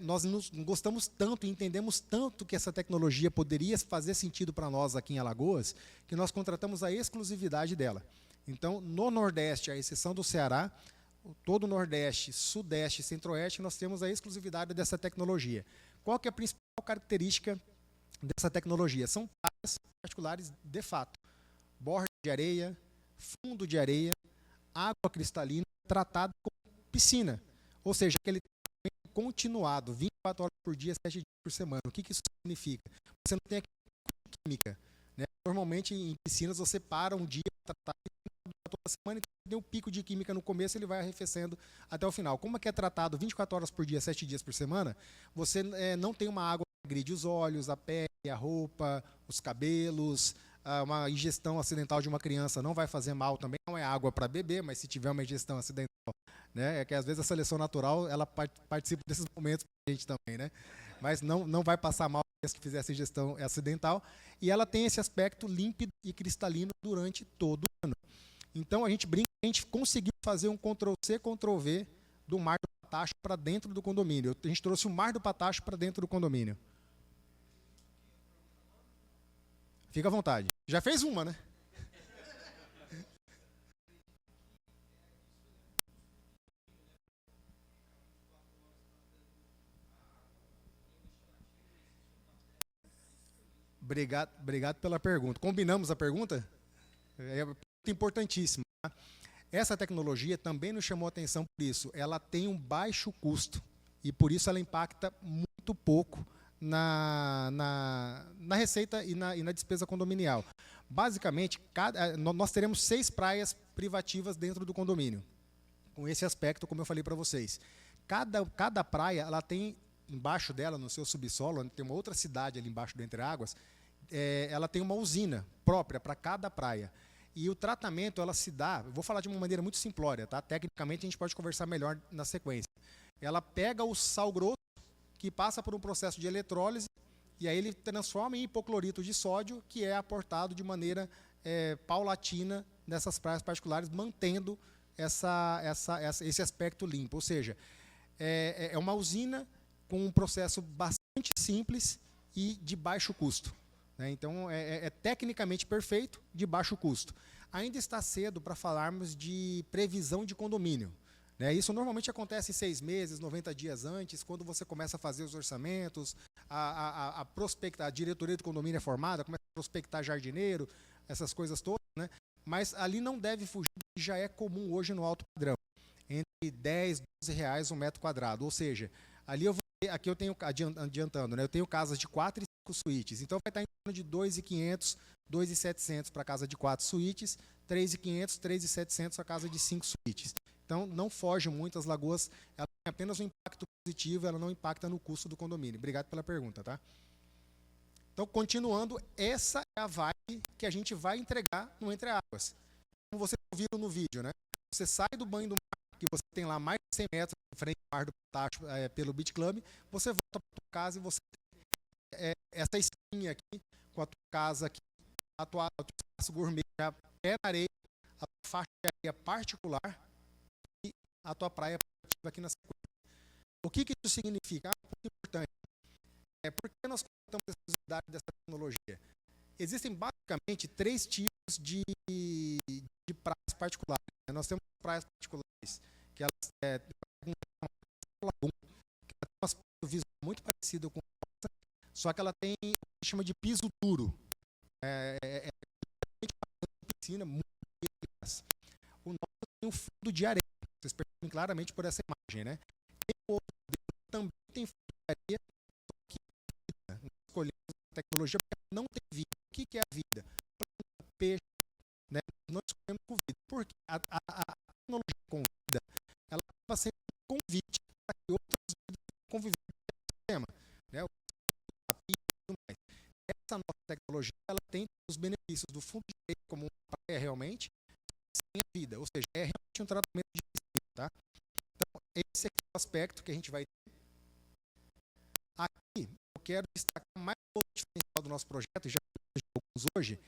nós gostamos tanto e entendemos tanto que essa tecnologia poderia fazer sentido para nós aqui em Alagoas, que nós contratamos a exclusividade dela. Então, no Nordeste, à exceção do Ceará, todo o Nordeste, Sudeste e Centro-Oeste, nós temos a exclusividade dessa tecnologia. Qual que é a principal característica dessa tecnologia? São praias particulares de fato. Borda de areia, fundo de areia, água cristalina, tratada como piscina. Ou seja, aquele tratamento continuado, 24 horas por dia, 7 dias por semana. O que isso significa? Você não tem aqui química, né? Normalmente, em piscinas, você para um dia para tratar toda semana, então tem um pico de química no começo, ele vai arrefecendo até o final. Como é tratado 24 horas por dia, 7 dias por semana, você não tem uma água que agride os olhos, a pele, a roupa, os cabelos. Uma ingestão acidental de uma criança não vai fazer mal também, não é água para beber, mas se tiver uma ingestão acidental, né, é que às vezes a seleção natural ela participa desses momentos para a gente também, né? Mas não vai passar mal se fizer essa ingestão acidental, e ela tem esse aspecto límpido e cristalino durante todo o ano. Então a gente brinca a gente conseguiu fazer um Ctrl+C, Ctrl+V do Mar do Patacho para dentro do condomínio. A gente trouxe o Mar do Patacho para dentro do condomínio. Fica à vontade. Já fez uma, né? Obrigado pela pergunta. Combinamos a pergunta? É importantíssima. Tá? Essa tecnologia também nos chamou a atenção por isso. Ela tem um baixo custo e por isso ela impacta muito pouco na receita e na despesa condominial. Basicamente, nós teremos 6 praias privativas dentro do condomínio. Com esse aspecto, como eu falei para vocês. Cada praia, ela tem embaixo dela, no seu subsolo, tem uma outra cidade ali embaixo do Entre Águas, ela tem uma usina própria para cada praia. E o tratamento, ela se dá, eu vou falar de uma maneira muito simplória, tá? Tecnicamente a gente pode conversar melhor na sequência. Ela pega o sal grosso, que passa por um processo de eletrólise, e aí ele transforma em hipoclorito de sódio, que é aportado de maneira paulatina nessas praias particulares, mantendo esse aspecto limpo. Ou seja, é uma usina com um processo bastante simples e de baixo custo. Né? Então, é tecnicamente perfeito, de baixo custo. Ainda está cedo para falarmos de previsão de condomínio. Né? Isso normalmente acontece 6 meses, 90 dias antes, quando você começa a fazer os orçamentos, prospectar, a diretoria do condomínio é formada, começa a prospectar jardineiro, essas coisas todas, né? Mas ali não deve fugir, já é comum hoje no alto padrão, entre 10 e 12 reais um metro quadrado. Ou seja, ali aqui eu tenho, adiantando, né? Eu tenho casas de 4 e 5 suítes, então vai estar em torno de 2.500, 2.700 para a casa de 4 suítes, 3.500, 3.700 para a casa de 5 suítes. Então, não foge muito, as Lagoas, ela tem apenas um impacto positivo, ela não impacta no custo do condomínio. Obrigado pela pergunta, tá? Então, continuando, essa é a vibe que a gente vai entregar no Entre Águas. Como vocês viram no vídeo, né? Você sai do banho do mar, que você tem lá mais de 100 metros em frente ao Mar do Patacho, pelo Beach Club, você volta para a tua casa e você tem essa esquinha aqui, com a tua casa aqui, a tua espaço gourmet, já pé na areia, a tua faixa de areia particular, a tua praia aqui na sequência. O que isso significa? Muito importante. Por que nós contamos a exclusividade dessa tecnologia? Existem basicamente 3 tipos de praias particulares. Nós temos praias particulares que elas têm uma tem um aspecto visual muito parecido com a nossa, só que ela tem o que a gente chama de piso duro. Uma piscina muito eficaz. O nosso tem um fundo de areia. Vocês percebem claramente por essa imagem, né? Tem outro também tem fundo de areia, que nós escolhemos a tecnologia porque não tem vida. O que é a vida? Peixe, né? Nós escolhemos com vida. Porque a tecnologia com vida, ela acaba sendo um convite para que outras vidas convivam com o sistema, né? E tudo mais. Essa nossa tecnologia, ela tem os benefícios do fundo de areia como uma praia realmente, sem a vida. Ou seja, é realmente um tratamento de tá? Então, esse aqui é o aspecto que a gente vai ter. Aqui, eu quero destacar mais um outro diferencial do nosso projeto, já alguns hoje,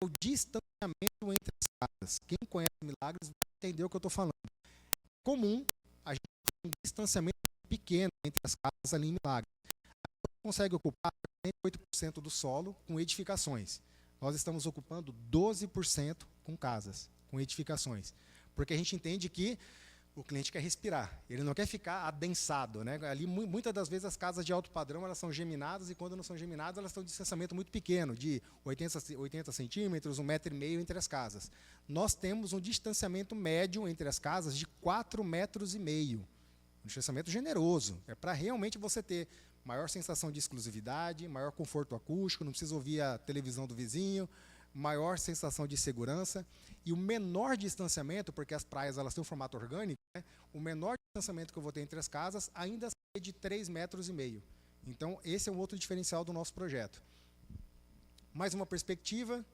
é o distanciamento entre as casas. Quem conhece Milagres vai entender o que eu estou falando. É comum a gente ter um distanciamento pequeno entre as casas ali em Milagres. A gente consegue ocupar 48% do solo com edificações. Nós estamos ocupando 12% com casas, com edificações. Porque a gente entende que o cliente quer respirar, ele não quer ficar adensado, né? Ali, muitas das vezes, as casas de alto padrão, elas são geminadas, e quando não são geminadas, elas têm um distanciamento muito pequeno, de 80 centímetros, 1,5 m entre as casas. Nós temos um distanciamento médio entre as casas de 4,5 metros. Um distanciamento generoso. É para realmente você ter maior sensação de exclusividade, maior conforto acústico, não precisa ouvir a televisão do vizinho, maior sensação de segurança. E o menor distanciamento, porque as praias elas têm um formato orgânico, né? O menor distanciamento que eu vou ter entre as casas ainda é de 3,5 metros. Então, esse é um outro diferencial do nosso projeto. Mais uma perspectiva.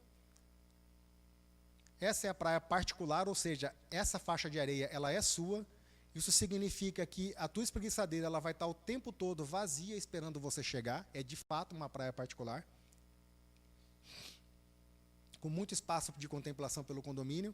Essa é a praia particular, ou seja, essa faixa de areia ela é sua. Isso significa que a tua espreguiçadeira ela vai estar o tempo todo vazia esperando você chegar. É de fato uma praia particular, com muito espaço de contemplação pelo condomínio.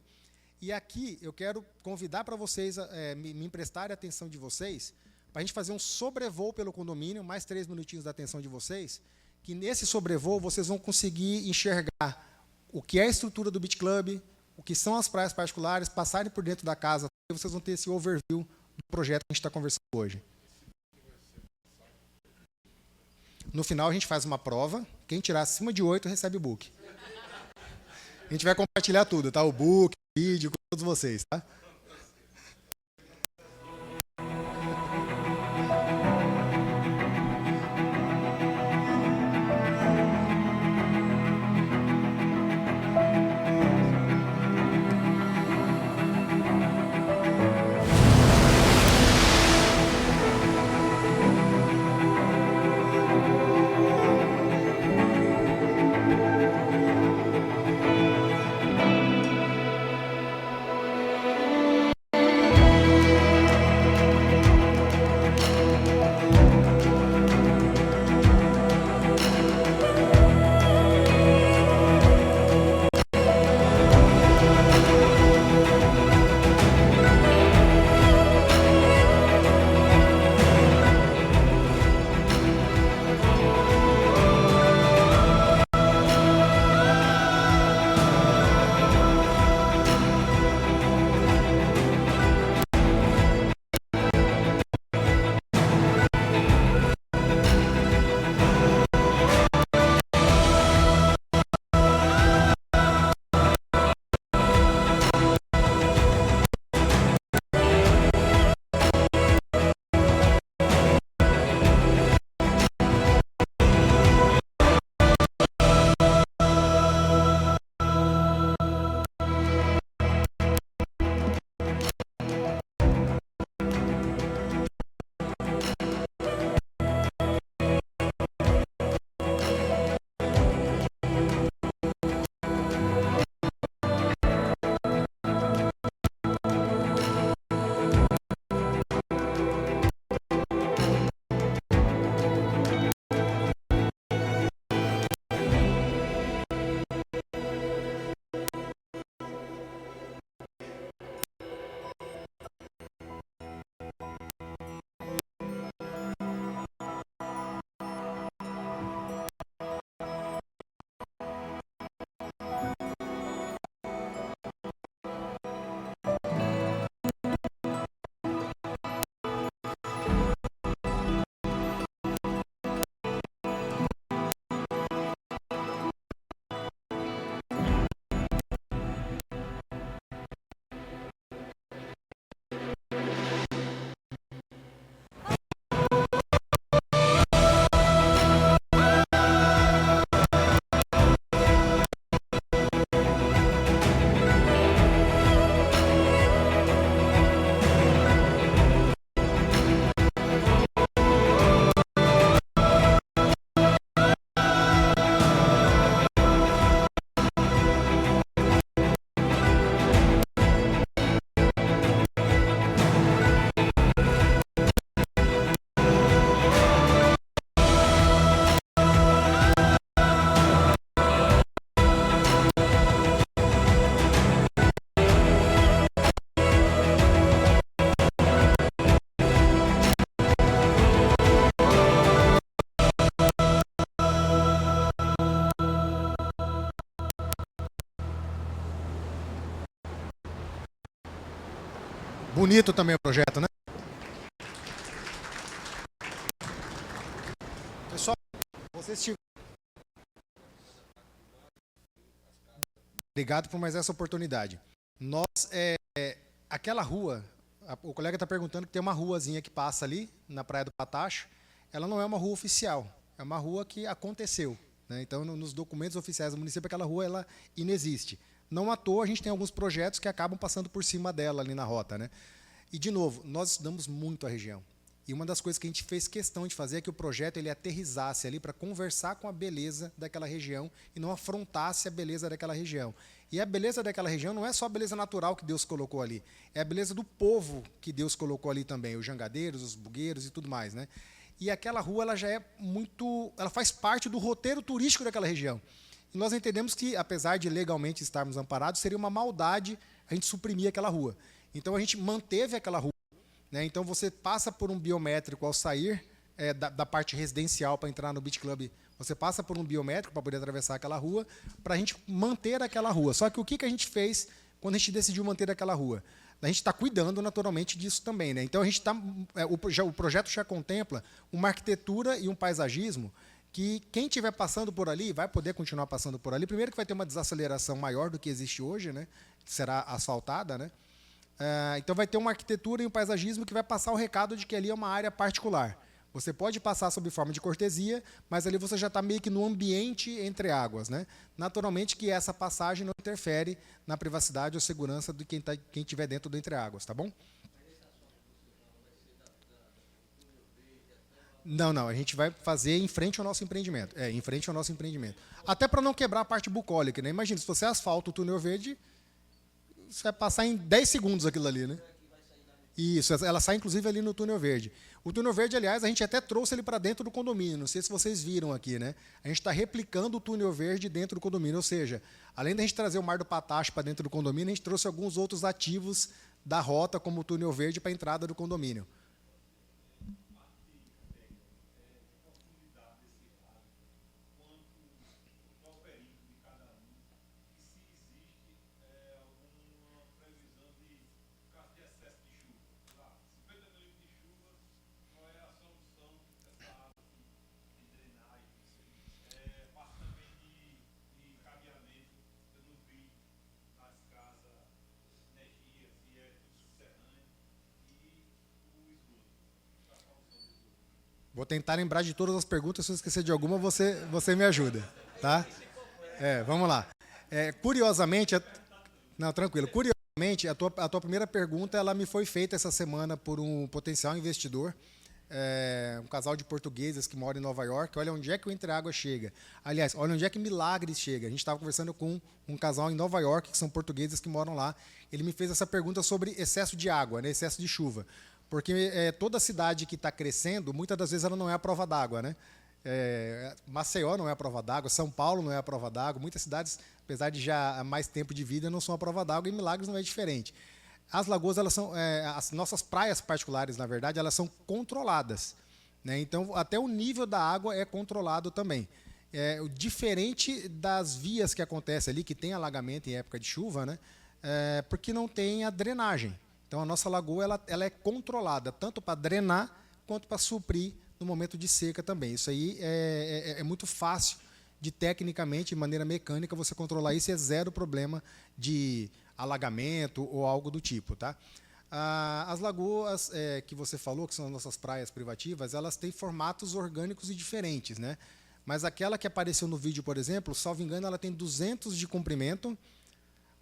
E aqui eu quero convidar para vocês, me emprestarem a atenção de vocês, para a gente fazer um sobrevoo pelo condomínio, mais 3 minutinhos da atenção de vocês, que nesse sobrevoo vocês vão conseguir enxergar o que é a estrutura do Beach Club, o que são as praias particulares, passarem por dentro da casa, e vocês vão ter esse overview do projeto que a gente está conversando hoje. No final, a gente faz uma prova. Quem tirar acima de 8 recebe o book. A gente vai compartilhar tudo, tá? O book, o vídeo, com todos vocês, tá? Bonito também o projeto, né? Pessoal, vocês tiveram... Obrigado por mais essa oportunidade. Nós, aquela rua, o colega está perguntando que tem uma ruazinha que passa ali, na Praia do Patacho. Ela não é uma rua oficial, é uma rua que aconteceu, né? Então, nos documentos oficiais do município, aquela rua ela inexiste. Não à toa, a gente tem alguns projetos que acabam passando por cima dela ali na rota, né? E, de novo, nós estudamos muito a região. E uma das coisas que a gente fez questão de fazer é que o projeto ele aterrissasse ali para conversar com a beleza daquela região e não afrontasse a beleza daquela região. E a beleza daquela região não é só a beleza natural que Deus colocou ali, é a beleza do povo que Deus colocou ali também, os jangadeiros, os bugueiros e tudo mais, né? E aquela rua ela já é muito, ela faz parte do roteiro turístico daquela região. E nós entendemos que, apesar de legalmente estarmos amparados, seria uma maldade a gente suprimia aquela rua. Então, a gente manteve aquela rua, né? Então, você passa por um biométrico ao sair da parte residencial para entrar no Beach Club, você passa por um biométrico para poder atravessar aquela rua, para a gente manter aquela rua. Só que o que a gente fez quando a gente decidiu manter aquela rua? A gente está cuidando naturalmente disso também, né? Então a gente está, o projeto já contempla uma arquitetura e um paisagismo que quem estiver passando por ali vai poder continuar passando por ali. Primeiro que vai ter uma desaceleração maior do que existe hoje, né? Que será asfaltada, né? Então vai ter uma arquitetura e um paisagismo que vai passar o recado de que ali é uma área particular. Você pode passar sob forma de cortesia, mas ali você já está meio que no ambiente entre águas, né? Naturalmente que essa passagem não interfere na privacidade ou segurança de quem estiver dentro do entre águas, tá bom? Não, a gente vai fazer em frente ao nosso empreendimento. Em frente ao nosso empreendimento. Até para não quebrar a parte bucólica, né? Imagina, se você asfalta o túnel verde, você vai passar em 10 segundos aquilo ali, né? Isso, ela sai inclusive ali no túnel verde. O túnel verde, aliás, a gente até trouxe ele para dentro do condomínio. Não sei se vocês viram aqui, né? A gente está replicando o túnel verde dentro do condomínio. Ou seja, além da gente trazer o Mar do Patacho para dentro do condomínio, a gente trouxe alguns outros ativos da rota, como o túnel verde, para a entrada do condomínio. Vou tentar lembrar de todas as perguntas, se eu esquecer de alguma, você me ajuda, tá? Vamos lá. Curiosamente, não, tranquilo. Curiosamente, a tua primeira pergunta, ela me foi feita essa semana por um potencial investidor, um casal de portugueses que mora em Nova York. Olha onde é que o Entre Águas chega. Aliás, olha onde é que Milagres chega. A gente estava conversando com um casal em Nova York, que são portugueses que moram lá. Ele me fez essa pergunta sobre excesso de água, né, excesso de chuva. Porque toda cidade que está crescendo, muitas das vezes ela não é a prova d'água, né? Maceió não é a prova d'água, São Paulo não é a prova d'água, muitas cidades, apesar de já há mais tempo de vida, não são a prova d'água, e Milagres não é diferente. As lagoas, elas são, as nossas praias particulares, na verdade, elas são controladas, né? Então, até o nível da água é controlado também. Diferente das vias que acontecem ali, que tem alagamento em época de chuva, né? Porque não tem a drenagem. Então, a nossa lagoa ela é controlada, tanto para drenar, quanto para suprir no momento de seca também. Isso aí é muito fácil de, tecnicamente, de maneira mecânica, você controlar isso, e é zero problema de alagamento ou algo do tipo, tá? As lagoas que você falou, que são as nossas praias privativas, elas têm formatos orgânicos e diferentes, né? Mas aquela que apareceu no vídeo, por exemplo, salvo engano, ela tem 200 de comprimento,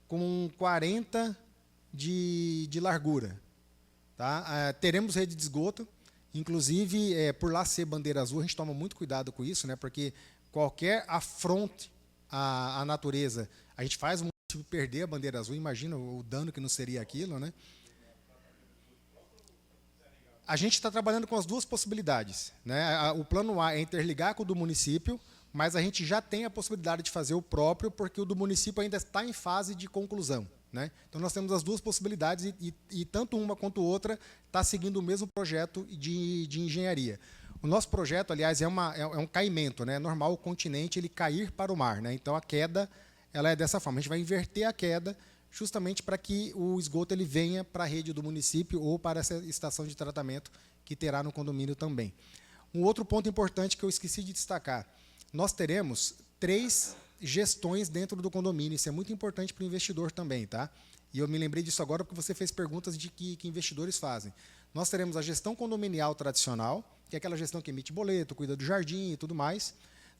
com 40 de largura. Tá? Teremos rede de esgoto, inclusive, por lá ser bandeira azul, a gente toma muito cuidado com isso, né? Porque qualquer afronte à natureza, a gente faz o município perder a bandeira azul, imagina o dano que não seria aquilo, né? A gente está trabalhando com as duas possibilidades, né? O plano A é interligar com o do município, mas a gente já tem a possibilidade de fazer o próprio, porque o do município ainda está em fase de conclusão, né? Então, nós temos as duas possibilidades e tanto uma quanto outra está seguindo o mesmo projeto de engenharia. O nosso projeto, aliás, é um caimento, né? É normal o continente ele cair para o mar, né? Então, a queda ela é dessa forma. A gente vai inverter a queda justamente para que o esgoto ele venha para a rede do município ou para essa estação de tratamento que terá no condomínio também. Um outro ponto importante que eu esqueci de destacar. Nós teremos 3 gestões dentro do condomínio. Isso é muito importante para o investidor também, tá? E eu me lembrei disso agora porque você fez perguntas de que investidores fazem. Nós teremos a gestão condominial tradicional, que é aquela gestão que emite boleto, cuida do jardim e tudo mais.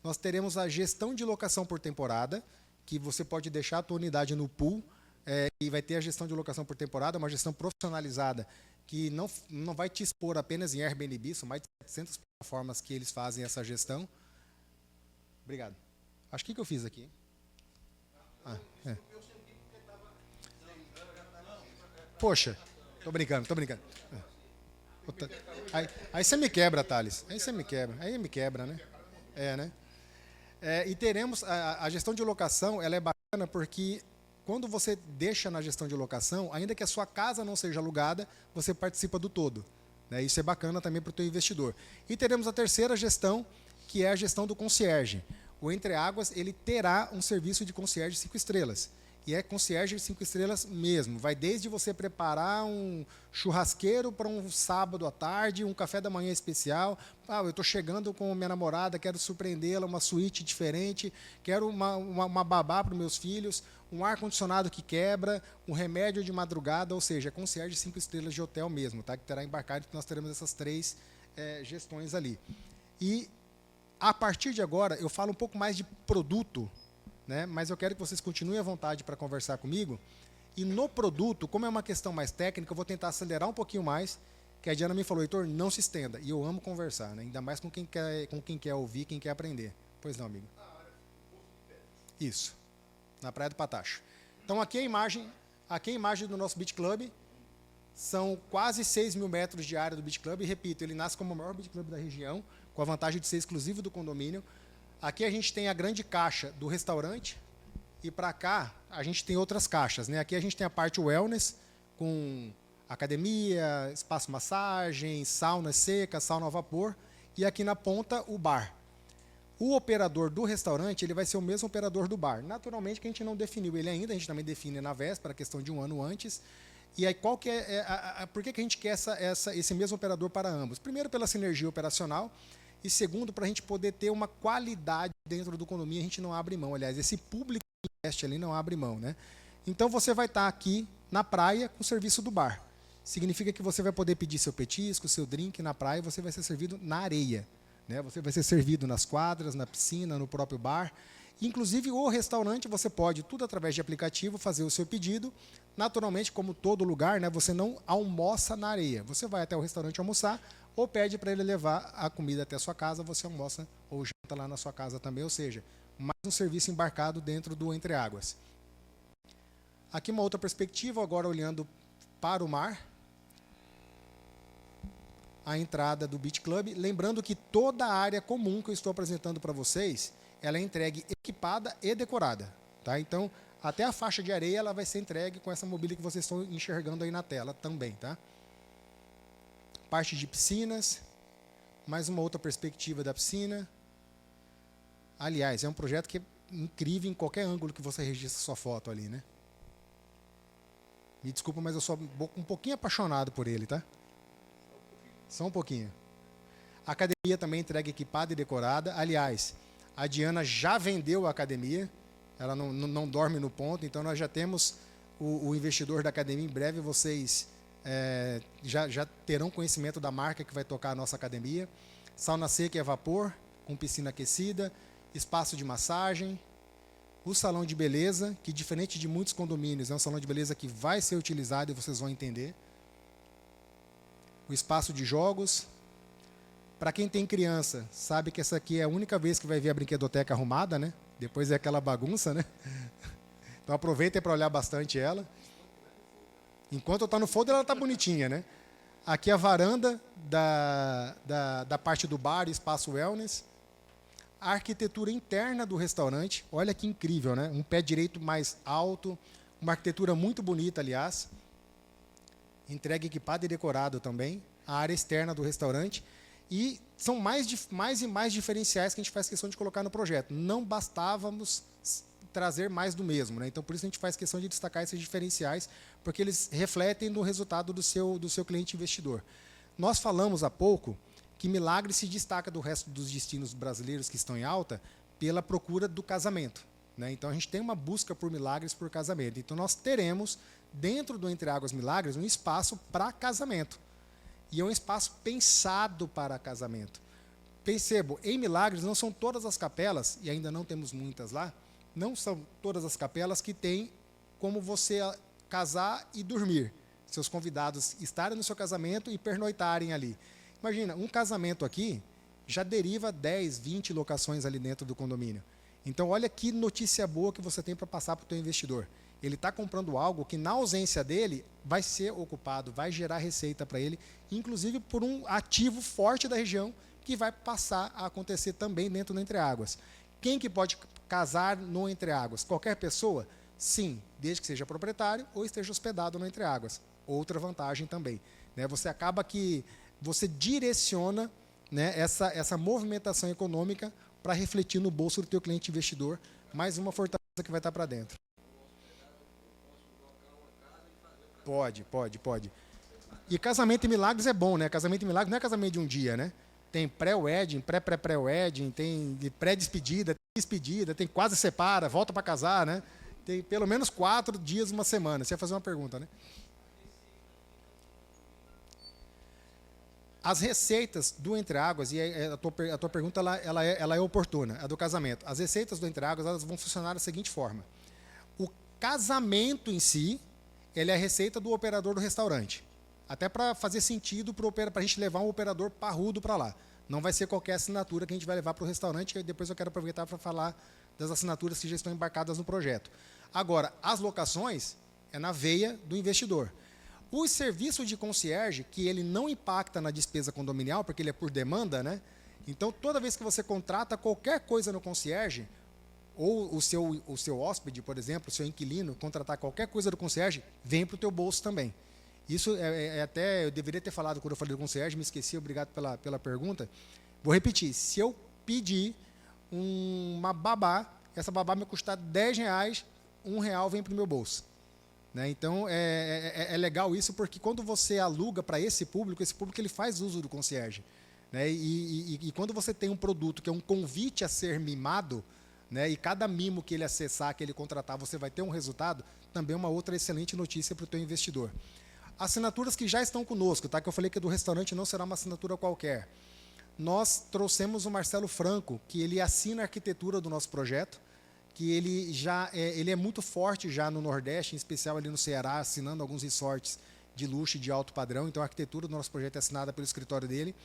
Nós teremos a gestão de locação por temporada, que você pode deixar a tua unidade no pool, e vai ter a gestão de locação por temporada, uma gestão profissionalizada, que não vai te expor apenas em Airbnb, são mais de 700 plataformas que eles fazem essa gestão. Obrigado. Acho que eu fiz aqui. Poxa, tô brincando. Aí você me quebra, Thales. Aí me quebra, né? Né? E teremos a gestão de locação, ela é bacana porque quando você deixa na gestão de locação, ainda que a sua casa não seja alugada, você participa do todo. Né? Isso é bacana também para o teu investidor. E teremos a terceira gestão, que é a gestão do concierge. O Entre Águas, ele terá um serviço de concierge 5 estrelas. E é concierge 5 estrelas mesmo. Vai desde você preparar um churrasqueiro para um sábado à tarde, um café da manhã especial. Eu estou chegando com minha namorada, quero surpreendê-la, uma suíte diferente, quero uma babá para os meus filhos, um ar-condicionado que quebra, um remédio de madrugada, ou seja, concierge 5 estrelas de hotel mesmo, tá? Que terá embarcado, nós teremos essas 3 gestões ali. E, a partir de agora, eu falo um pouco mais de produto, né? Mas eu quero que vocês continuem à vontade para conversar comigo. E no produto, como é uma questão mais técnica, eu vou tentar acelerar um pouquinho mais, que a Diana me falou, Heitor, não se estenda. E eu amo conversar, né? Ainda mais com quem quer ouvir, quem quer aprender. Pois não, amigo? Isso, na Praia do Patacho. Então, aqui é a imagem do nosso Beach Club. São quase 6 mil metros de área do Beach Club. E, repito, ele nasce como o maior Beach Club da região, com a vantagem de ser exclusivo do condomínio. Aqui a gente tem a grande caixa do restaurante e para cá a gente tem outras caixas. Né? Aqui a gente tem a parte wellness, com academia, espaço massagem, sauna seca, sauna a vapor e aqui na ponta o bar. O operador do restaurante ele vai ser o mesmo operador do bar. Naturalmente que a gente não definiu ele ainda, a gente também define na véspera, questão de um ano antes. E aí qual que por que a gente quer esse mesmo operador para ambos? Primeiro pela sinergia operacional. E segundo, para a gente poder ter uma qualidade dentro do condomínio, a gente não abre mão. Aliás, esse público que investe ali não abre mão. Né? Então, você vai estar aqui na praia com o serviço do bar. Significa que você vai poder pedir seu petisco, seu drink na praia e você vai ser servido na areia. Né? Você vai ser servido nas quadras, na piscina, no próprio bar. Inclusive, o restaurante, você pode, tudo através de aplicativo, fazer o seu pedido. Naturalmente, como todo lugar, né, você não almoça na areia. Você vai até o restaurante almoçar, ou pede para ele levar a comida até a sua casa, você almoça ou janta lá na sua casa também, ou seja, mais um serviço embarcado dentro do Entre Águas. Aqui uma outra perspectiva, agora olhando para o mar, a entrada do Beach Club, lembrando que toda a área comum que eu estou apresentando para vocês, ela é entregue equipada e decorada. Tá? Então, até a faixa de areia ela vai ser entregue com essa mobília que vocês estão enxergando aí na tela também. Tá? Parte de piscinas, mais uma outra perspectiva da piscina. Aliás, é um projeto que é incrível em qualquer ângulo que você registre sua foto ali, né? Me desculpa, mas eu sou um pouquinho apaixonado por ele, tá? Só um pouquinho. A academia também entrega equipada e decorada. Aliás, a Diana já vendeu a academia, ela não dorme no ponto, então nós já temos o investidor da academia. Em breve vocês já terão conhecimento da marca que vai tocar a nossa academia. Sauna seca e a vapor, com piscina aquecida, espaço de massagem, o salão de beleza, que diferente de muitos condomínios, é um salão de beleza que vai ser utilizado e vocês vão entender. O espaço de jogos. Para quem tem criança, sabe que essa aqui é a única vez que vai ver a brinquedoteca arrumada, né? Depois é aquela bagunça, né? Então aproveita para olhar bastante ela. Enquanto está no folder, ela está bonitinha, né? Aqui a varanda da parte do bar e espaço wellness. A arquitetura interna do restaurante. Olha que incrível, né? Um pé direito mais alto. Uma arquitetura muito bonita, aliás. Entregue equipado e decorado também. A área externa do restaurante. E são mais e mais diferenciais que a gente faz questão de colocar no projeto. Não bastávamos trazer mais do mesmo. Né? Então, por isso a gente faz questão de destacar esses diferenciais, porque eles refletem no resultado do seu cliente investidor. Nós falamos há pouco que Milagres se destaca do resto dos destinos brasileiros que estão em alta pela procura do casamento. Né? Então, a gente tem uma busca por Milagres por casamento. Então, nós teremos, dentro do Entre Águas Milagres, um espaço para casamento. E é um espaço pensado para casamento. Percebo, em Milagres não são todas as capelas, e ainda não temos muitas lá, não são todas as capelas que têm como você casar e dormir. Seus convidados estarem no seu casamento e pernoitarem ali. Imagina, um casamento aqui já deriva 10, 20 locações ali dentro do condomínio. Então, olha que notícia boa que você tem para passar para o teu investidor. Ele está comprando algo que, na ausência dele, vai ser ocupado, vai gerar receita para ele, inclusive por um ativo forte da região que vai passar a acontecer também dentro do Entre Águas. Quem que pode casar no Entre Águas? Qualquer pessoa? Sim, desde que seja proprietário ou esteja hospedado no Entre Águas. Outra vantagem também, né? Você acaba que você direciona, né, essa movimentação econômica para refletir no bolso do teu cliente investidor, mais uma fortaleza que vai estar para dentro. Pode. E casamento em Milagres é bom, né? Casamento em Milagres não é casamento de um dia, né? Tem pré-wedding, pré-pré-pré-wedding, tem pré-despedida, tem despedida, tem quase separa, volta para casar, né? Tem pelo menos 4 dias, uma semana. Você ia fazer uma pergunta, né? As receitas do Entre Águas, e a tua pergunta ela é oportuna, a do casamento. As receitas do Entre Águas elas vão funcionar da seguinte forma. O casamento em si, ele é a receita do operador do restaurante. Até para fazer sentido para a gente levar um operador parrudo para lá. Não vai ser qualquer assinatura que a gente vai levar para o restaurante, e depois eu quero aproveitar para falar das assinaturas que já estão embarcadas no projeto. Agora, as locações é na veia do investidor. O serviço de concierge, que ele não impacta na despesa condominial, porque ele é por demanda, né? Então, toda vez que você contrata qualquer coisa no concierge, ou o seu hóspede, por exemplo, o seu inquilino, contratar qualquer coisa do concierge, vem para o teu bolso também. Isso até, eu deveria ter falado quando eu falei do concierge, me esqueci, obrigado pela pergunta. Vou repetir, se eu pedir uma babá, essa babá me custar R$10, R$1 vem para o meu bolso. Né? Então, é legal isso, porque quando você aluga para esse público ele faz uso do concierge. Né? E quando você tem um produto que é um convite a ser mimado, né? E cada mimo que ele acessar, que ele contratar, você vai ter um resultado, também é uma outra excelente notícia para o teu investidor. Assinaturas que já estão conosco, tá? Que eu falei que do restaurante não será uma assinatura qualquer. Nós trouxemos o Marcelo Franco, que ele assina a arquitetura do nosso projeto, que ele é muito forte já no Nordeste, em especial ali no Ceará, assinando alguns resorts de luxo e de alto padrão. Então, a arquitetura do nosso projeto é assinada pelo escritório dele.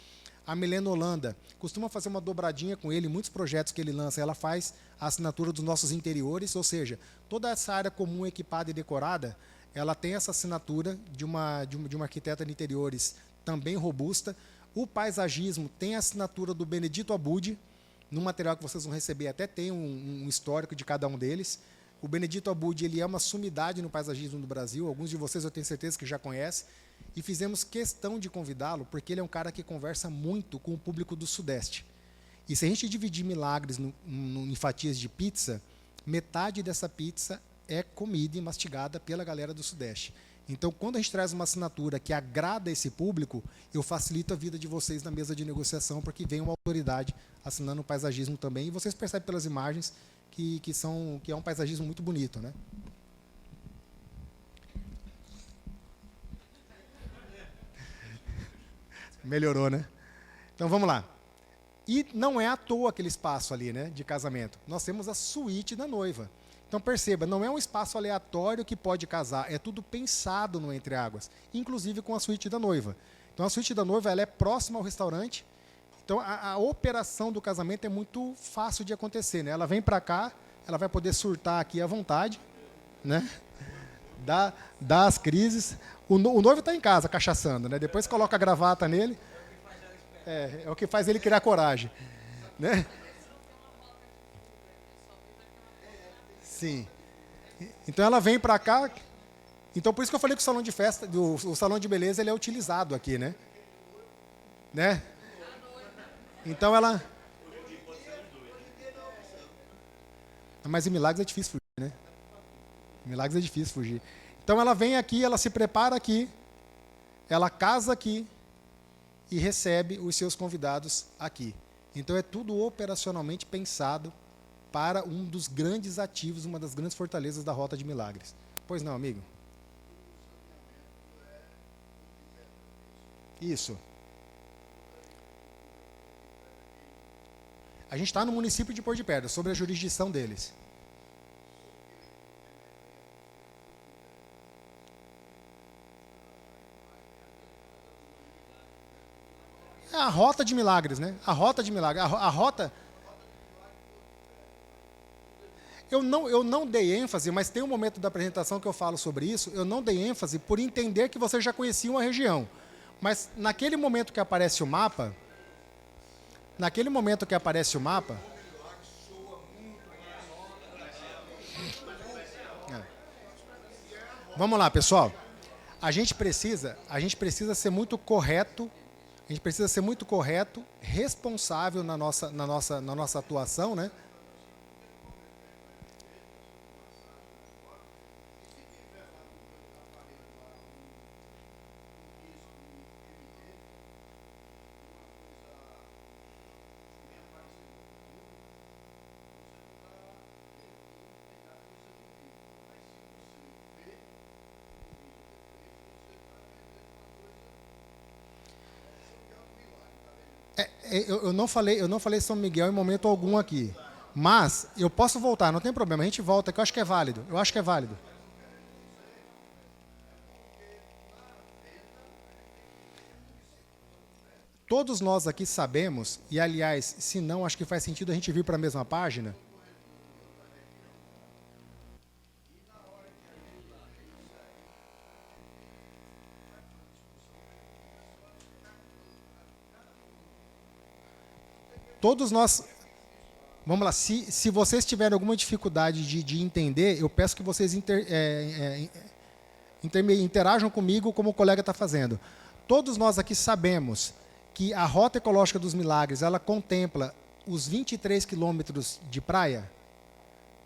A Milena Holanda costuma fazer uma dobradinha com ele, muitos projetos que ele lança, ela faz a assinatura dos nossos interiores, ou seja, toda essa área comum, equipada e decorada, ela tem essa assinatura de uma arquiteta de interiores também robusta. O paisagismo tem a assinatura do Benedito Abud. No material que vocês vão receber até tem um histórico de cada um deles. O Benedito Abud, ele é uma sumidade no paisagismo do Brasil. Alguns de vocês eu tenho certeza que já conhecem. E fizemos questão de convidá-lo porque ele é um cara que conversa muito com o público do Sudeste. E se a gente dividir Milagres em fatias de pizza, metade dessa pizza é comida e mastigada pela galera do Sudeste. Então, quando a gente traz uma assinatura que agrada esse público, eu facilito a vida de vocês na mesa de negociação, porque vem uma autoridade assinando o paisagismo também, e vocês percebem pelas imagens que é um paisagismo muito bonito, né? Melhorou, né? Então, vamos lá. E não é à toa aquele espaço ali, né, de casamento. Nós temos a suíte da noiva. Então, perceba, não é um espaço aleatório que pode casar, é tudo pensado no Entre Águas, inclusive com a suíte da noiva. Então, a suíte da noiva ela é próxima ao restaurante, então a operação do casamento é muito fácil de acontecer, né? Ela vem para cá, ela vai poder surtar aqui à vontade, né? Dá as crises. O noivo está em casa, cachaçando, né? Depois coloca a gravata nele, é o que faz ele criar coragem, né? Sim. Então ela vem para cá. Então por isso que eu falei que o salão de festa, o salão de beleza, ele é utilizado aqui, né? Então ela. Mas em Milagres é difícil fugir, né? Em Milagres é difícil fugir. Então ela vem aqui, ela se prepara aqui, ela casa aqui e recebe os seus convidados aqui. Então é tudo operacionalmente pensado para um dos grandes ativos, uma das grandes fortalezas da Rota de Milagres. Pois não, amigo? Isso. A gente está no município de Porto de Pedra, sobre a jurisdição deles. É a Rota de Milagres, né? A Rota de Milagres. A Rota... Eu não dei ênfase, mas tem um momento da apresentação que eu falo sobre isso, eu não dei ênfase por entender que vocês já conheciam a região. Mas naquele momento que aparece o mapa, Vamos lá, pessoal. A gente precisa ser muito correto, responsável na nossa atuação, né? Eu não falei São Miguel em momento algum aqui. Mas eu posso voltar, não tem problema. A gente volta, que eu acho que é válido. Todos nós aqui sabemos, e aliás, se não, acho que faz sentido a gente vir para a mesma página. Todos nós... Vamos lá, se vocês tiverem alguma dificuldade de entender, eu peço que vocês interajam comigo como o colega está fazendo. Todos nós aqui sabemos que a Rota Ecológica dos Milagres, ela contempla os 23 quilômetros de praia.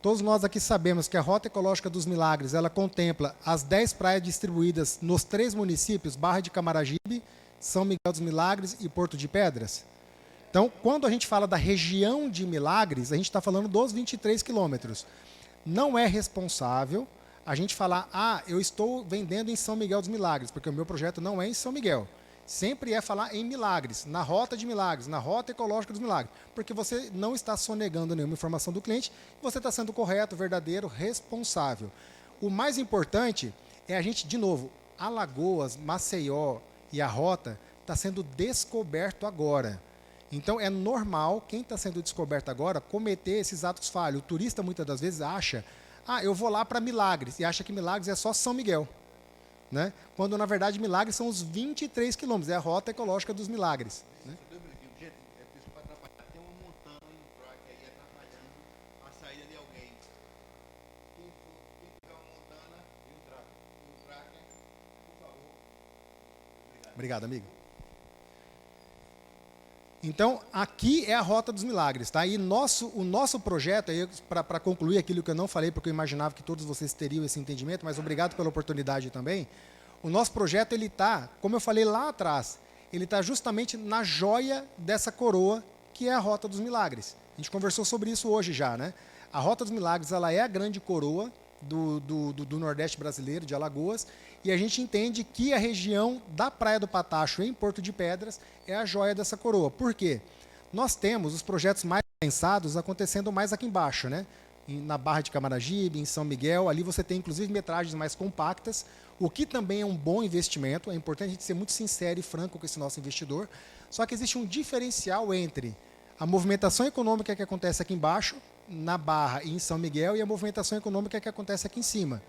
Todos nós aqui sabemos que a Rota Ecológica dos Milagres, ela contempla as 10 praias distribuídas nos 3 municípios, Barra de Camaragibe, São Miguel dos Milagres e Porto de Pedras. Então, quando a gente fala da região de Milagres, a gente está falando dos 23 quilômetros. Não é responsável a gente falar, eu estou vendendo em São Miguel dos Milagres, porque o meu projeto não é em São Miguel. Sempre é falar em Milagres, na Rota de Milagres, na Rota Ecológica dos Milagres, porque você não está sonegando nenhuma informação do cliente, você está sendo correto, verdadeiro, responsável. O mais importante é a gente, de novo, Alagoas, Maceió e a Rota está sendo descoberto agora. Então, é normal, quem está sendo descoberto agora, cometer esses atos falhos. O turista, muitas das vezes, acha, eu vou lá para Milagres, e acha que Milagres é só São Miguel. Né? Quando, na verdade, Milagres são os 23 quilômetros, é a Rota Ecológica dos Milagres. Né? Tem uma montanha no track aí atrapalhando a saída de alguém. Quem tiver uma montanha e um tracker, por favor. Obrigado, amigo. Então, aqui é a Rota dos Milagres, tá? E o nosso projeto, para concluir aquilo que eu não falei, porque eu imaginava que todos vocês teriam esse entendimento, mas obrigado pela oportunidade também. O nosso projeto, ele está, como eu falei lá atrás, ele está justamente na joia dessa coroa, que é a Rota dos Milagres. A gente conversou sobre isso hoje já, né? A Rota dos Milagres, ela é a grande coroa do Nordeste brasileiro, de Alagoas, e a gente entende que a região da Praia do Patacho, em Porto de Pedras, é a joia dessa coroa. Por quê? Nós temos os projetos mais pensados acontecendo mais aqui embaixo, né? Na Barra de Camaragibe, em São Miguel, ali você tem inclusive metragens mais compactas, o que também é um bom investimento. É importante a gente ser muito sincero e franco com esse nosso investidor, só que existe um diferencial entre a movimentação econômica que acontece aqui embaixo, na Barra e em São Miguel, e a movimentação econômica que acontece aqui em cima.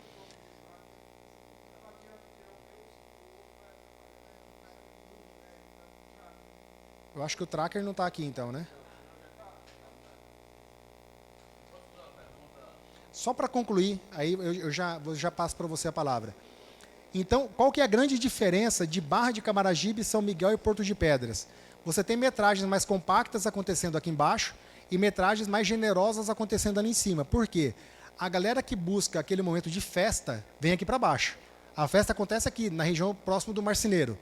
Eu acho que o tracker não está aqui, então, né? Só para concluir, aí eu já passo para você a palavra. Então, qual que é a grande diferença de Barra de Camaragibe, São Miguel e Porto de Pedras? Você tem metragens mais compactas acontecendo aqui embaixo e metragens mais generosas acontecendo ali em cima. Por quê? A galera que busca aquele momento de festa vem aqui para baixo. A festa acontece aqui, na região próximo do Marceneiro.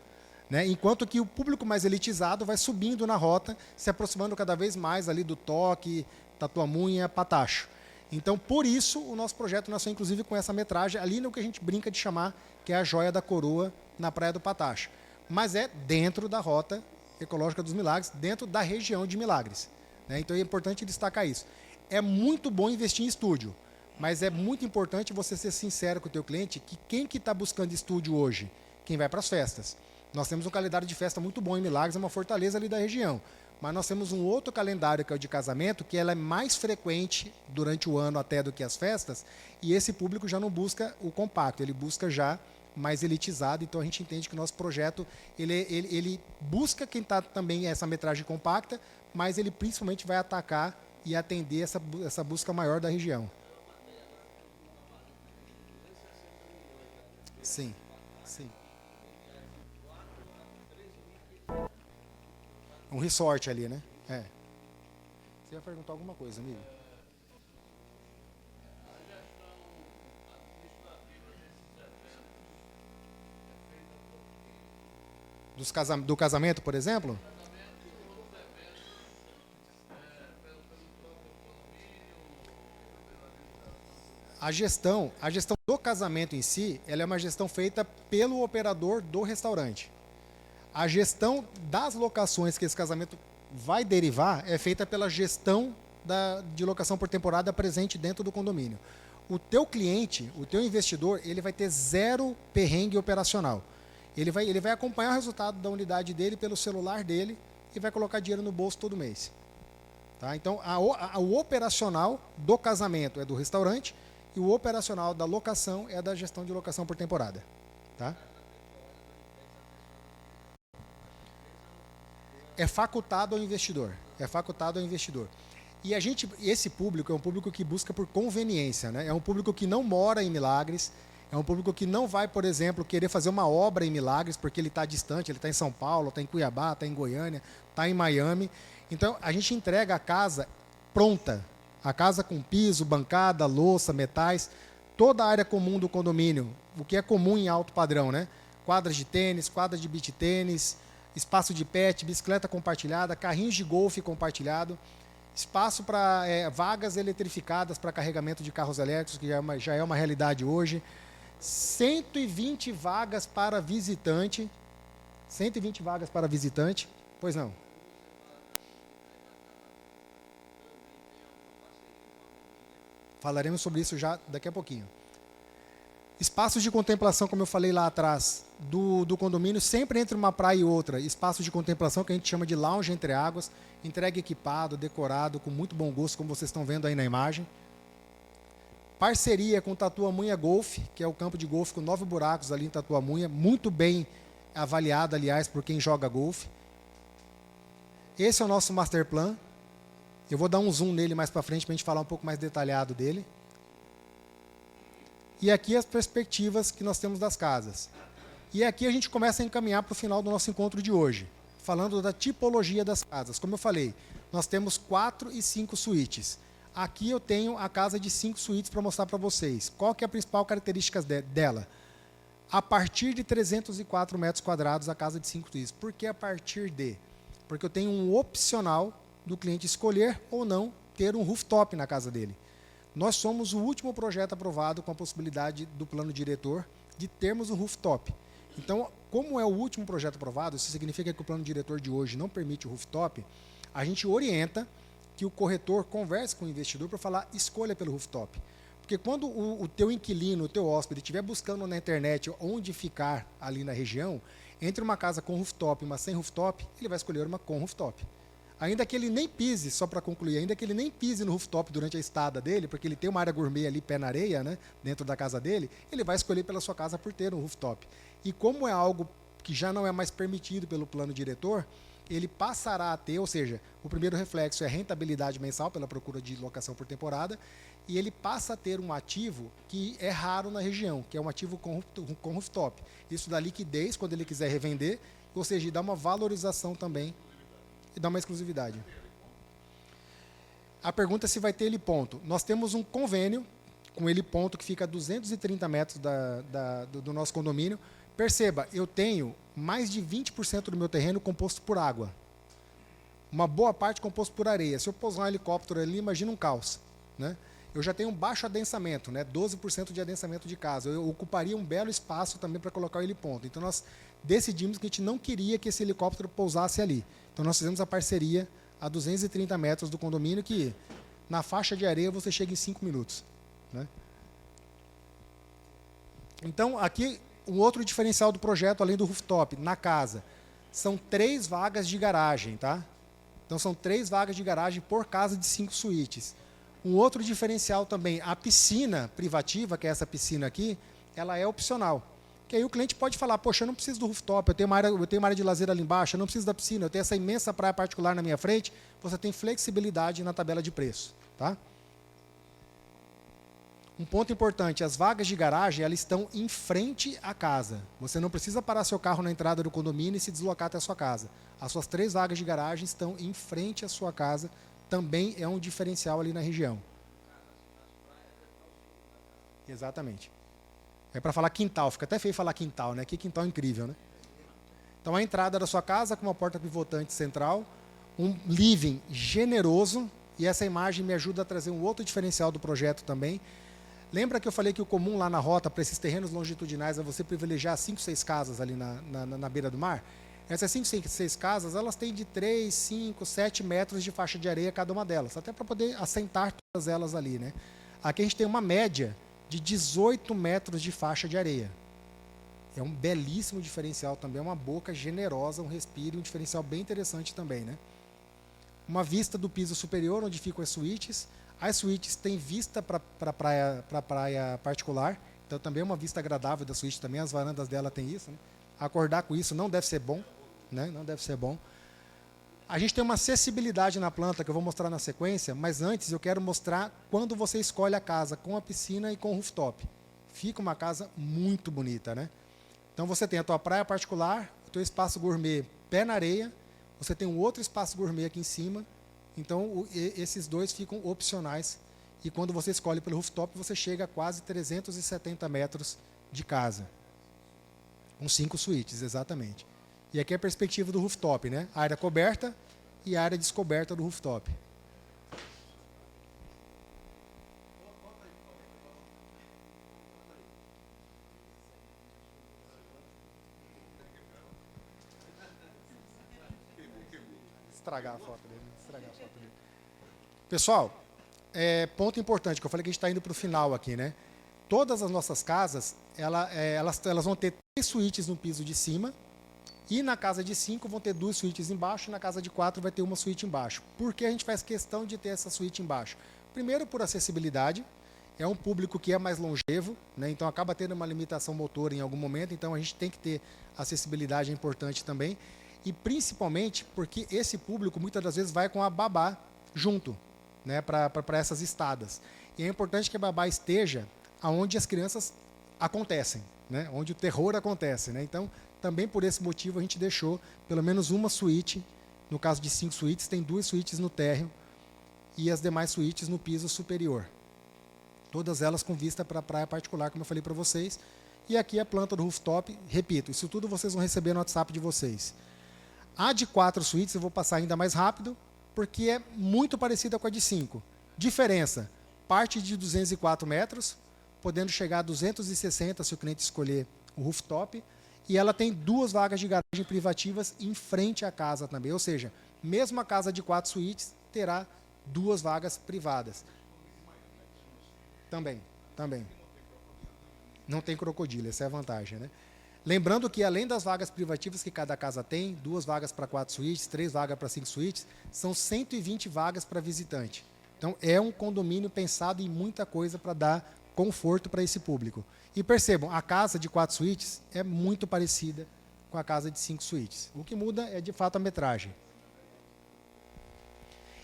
Né? Enquanto que o público mais elitizado vai subindo na rota, se aproximando cada vez mais ali do Toque, Tatuamunha, Patacho. Então, por isso, o nosso projeto nasceu, inclusive, com essa metragem, ali no que a gente brinca de chamar, que é a joia da coroa, na Praia do Patacho. Mas é dentro da Rota Ecológica dos Milagres, dentro da região de Milagres. Né? Então, é importante destacar isso. É muito bom investir em estúdio, mas é muito importante você ser sincero com o teu cliente, que quem que está buscando estúdio hoje? Quem vai para as festas. Nós temos um calendário de festa muito bom em Milagres, é uma fortaleza ali da região. Mas nós temos um outro calendário, que é o de casamento, que ela é mais frequente durante o ano até do que as festas, e esse público já não busca o compacto, ele busca já mais elitizado. Então a gente entende que o nosso projeto ele busca quem está também essa metragem compacta, mas ele principalmente vai atacar e atender essa busca maior da região. Sim, sim. Um resort ali, né? É. Você ia perguntar alguma coisa, amigo? Do casamento, por exemplo? A gestão do casamento em si, ela é uma gestão feita pelo operador do restaurante. A gestão das locações que esse casamento vai derivar é feita pela gestão de locação por temporada presente dentro do condomínio. O teu cliente, o teu investidor, ele vai ter zero perrengue operacional. Ele vai acompanhar o resultado da unidade dele pelo celular dele e vai colocar dinheiro no bolso todo mês. Tá? Então, o operacional do casamento é do restaurante e o operacional da locação é da gestão de locação por temporada. Tá? É facultado ao investidor. É facultado ao investidor. E esse público é um público que busca por conveniência, né? É um público que não mora em Milagres, é um público que não vai, por exemplo, querer fazer uma obra em Milagres porque ele está distante, ele está em São Paulo, está em Cuiabá, está em Goiânia, está em Miami. Então, a gente entrega a casa pronta. A casa com piso, bancada, louça, metais, toda a área comum do condomínio, o que é comum em alto padrão, né? Quadras de tênis, quadras de beach tênis, espaço de pet, bicicleta compartilhada, carrinhos de golfe compartilhado, espaço para vagas eletrificadas para carregamento de carros elétricos, que já é uma realidade hoje, 120 vagas para visitante, 120 vagas para visitante, pois não? Falaremos sobre isso já daqui a pouquinho. Espaços de contemplação, como eu falei lá atrás, do condomínio, sempre entre uma praia e outra. Espaço de contemplação que a gente chama de lounge entre águas, entregue equipado, decorado, com muito bom gosto, como vocês estão vendo aí na imagem. Parceria com Tatuamunha Golf, que é o campo de golfe com 9 buracos ali em Tatuamunha, muito bem avaliado, aliás, por quem joga golfe. Esse é o nosso master plan. Eu vou dar um zoom nele mais para frente para a gente falar um pouco mais detalhado dele. E aqui as perspectivas que nós temos das casas. E aqui a gente começa a encaminhar para o final do nosso encontro de hoje, falando da tipologia das casas. Como eu falei, nós temos 4 e 5 suítes. Aqui eu tenho a casa de 5 suítes para mostrar para vocês. Qual que é a principal característica dela? A partir de 304 metros quadrados a casa de 5 suítes. Por que a partir de? Porque eu tenho um opcional do cliente escolher ou não ter um rooftop na casa dele. Nós somos o último projeto aprovado com a possibilidade do plano diretor de termos um rooftop. Então, como é o último projeto aprovado, isso significa que o plano diretor de hoje não permite o rooftop, a gente orienta que o corretor converse com o investidor para falar escolha pelo rooftop. Porque quando o teu inquilino, o teu hóspede, estiver buscando na internet onde ficar ali na região, entre uma casa com rooftop e uma sem rooftop, ele vai escolher uma com rooftop. Ainda que ele nem pise, só para concluir, ainda que ele nem pise no rooftop durante a estada dele, porque ele tem uma área gourmet ali, pé na areia, né, dentro da casa dele, ele vai escolher pela sua casa por ter um rooftop. E como é algo que já não é mais permitido pelo plano diretor, ele passará a ter, ou seja, o primeiro reflexo é a rentabilidade mensal pela procura de locação por temporada, e ele passa a ter um ativo que é raro na região, que é um ativo com rooftop. Isso dá liquidez quando ele quiser revender, ou seja, dá uma valorização também e dá uma exclusividade. A pergunta é se vai ter heliponto. Nós temos um convênio com heliponto que fica a 230 metros do nosso condomínio. Perceba, eu tenho mais de 20% do meu terreno composto por água. Uma boa parte composto por areia. Se eu pousar um helicóptero ali, imagina um caos, né? Eu já tenho um baixo adensamento, né? 12% de adensamento de casa. Eu ocuparia um belo espaço também para colocar o heliponto. Então, nós decidimos que a gente não queria que esse helicóptero pousasse ali. Então, nós fizemos a parceria a 230 metros do condomínio, que na faixa de areia você chega em 5 minutos. Né? Então, aqui, um outro diferencial do projeto, além do rooftop, na casa, são 3 vagas de garagem. Tá? Então, são 3 vagas de garagem por casa de 5 suítes. Um outro diferencial também, a piscina privativa, que é essa piscina aqui, ela é opcional. Que aí o cliente pode falar, poxa, eu não preciso do rooftop, eu tenho uma área de lazer ali embaixo, eu não preciso da piscina, eu tenho essa imensa praia particular na minha frente, você tem flexibilidade na tabela de preço. Tá? Um ponto importante, as vagas de garagem, elas estão em frente à casa. Você não precisa parar seu carro na entrada do condomínio e se deslocar até a sua casa. As suas 3 vagas de garagem estão em frente à sua casa, também é um diferencial ali na região. Exatamente. É para falar quintal, fica até feio falar quintal, né? Que quintal incrível, né? Então, a entrada da sua casa com uma porta pivotante central, um living generoso, e essa imagem me ajuda a trazer um outro diferencial do projeto também. Lembra que eu falei que o comum lá na rota, para esses terrenos longitudinais, é você privilegiar 5, 6 casas ali na beira do mar? Essas 5, 6 casas, elas têm de 3, 5, 7 metros de faixa de areia cada uma delas, até para poder assentar todas elas ali, né? Aqui a gente tem uma média de 18 metros de faixa de areia. É um belíssimo diferencial também, uma boca generosa, um respiro, um diferencial bem interessante também, né? Uma vista do piso superior, onde ficam as suítes. As suítes têm vista para a praia particular, então também é uma vista agradável da suíte também, as varandas dela têm isso, né? Acordar com isso não deve ser bom, né? Não deve ser bom. A gente tem uma acessibilidade na planta, que eu vou mostrar na sequência, mas antes eu quero mostrar quando você escolhe a casa com a piscina e com o rooftop. Fica uma casa muito bonita, né? Então você tem a tua praia particular, o teu espaço gourmet pé na areia, você tem um outro espaço gourmet aqui em cima, então esses dois ficam opcionais, e quando você escolhe pelo rooftop, você chega a quase 370 metros de casa. Com 5 suítes, exatamente. E aqui é a perspectiva do rooftop, né? A área coberta e a área descoberta do rooftop. Estragar a foto dele. Pessoal, ponto importante, que eu falei que a gente está indo para o final aqui, né? Todas as nossas casas, elas vão ter 3 suítes no piso de cima, e na casa de 5 vão ter 2 suítes embaixo, e na casa de 4 vai ter uma suíte embaixo. Por que a gente faz questão de ter essa suíte embaixo? Primeiro, por acessibilidade, é um público que é mais longevo, né? Então acaba tendo uma limitação motora em algum momento, então a gente tem que ter acessibilidade, é importante também. E principalmente porque esse público muitas das vezes vai com a babá junto, né, para essas estadas. E é importante que a babá esteja onde as crianças acontecem, né, onde o terror acontece, né? Então, também por esse motivo a gente deixou pelo menos uma suíte, no caso de 5 suítes, tem 2 suítes no térreo e as demais suítes no piso superior. Todas elas com vista para a praia particular, como eu falei para vocês. E aqui a planta do rooftop, repito, isso tudo vocês vão receber no WhatsApp de vocês. A de 4 suítes eu vou passar ainda mais rápido, porque é muito parecida com a de 5. Diferença, parte de 204 metros, podendo chegar a 260 se o cliente escolher o rooftop, e ela tem 2 vagas de garagem privativas em frente à casa também, ou seja, mesmo a casa de 4 suítes terá 2 vagas privadas. Também. Não tem crocodilo, essa é a vantagem, né? Lembrando que, além das vagas privativas que cada casa tem, 2 vagas para 4 suítes, 3 vagas para 5 suítes, são 120 vagas para visitante. Então, é um condomínio pensado em muita coisa para dar conforto para esse público. E percebam, a casa de 4 suítes é muito parecida com a casa de 5 suítes. O que muda é, de fato, a metragem.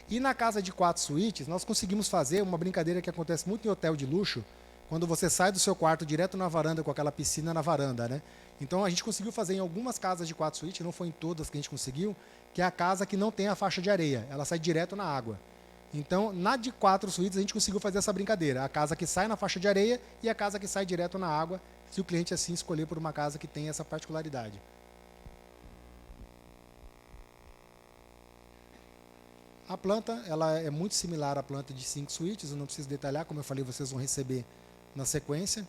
E na casa de 4 suítes, nós conseguimos fazer uma brincadeira que acontece muito em hotel de luxo, quando você sai do seu quarto direto na varanda, com aquela piscina na varanda, né? Então, a gente conseguiu fazer em algumas casas de 4 suítes, não foi em todas que a gente conseguiu, que é a casa que não tem a faixa de areia, ela sai direto na água. Então, na de 4 suítes, a gente conseguiu fazer essa brincadeira, a casa que sai na faixa de areia e a casa que sai direto na água, se o cliente assim escolher por uma casa que tem essa particularidade. A planta, ela é muito similar à planta de 5 suítes, eu não preciso detalhar, como eu falei, vocês vão receber na sequência.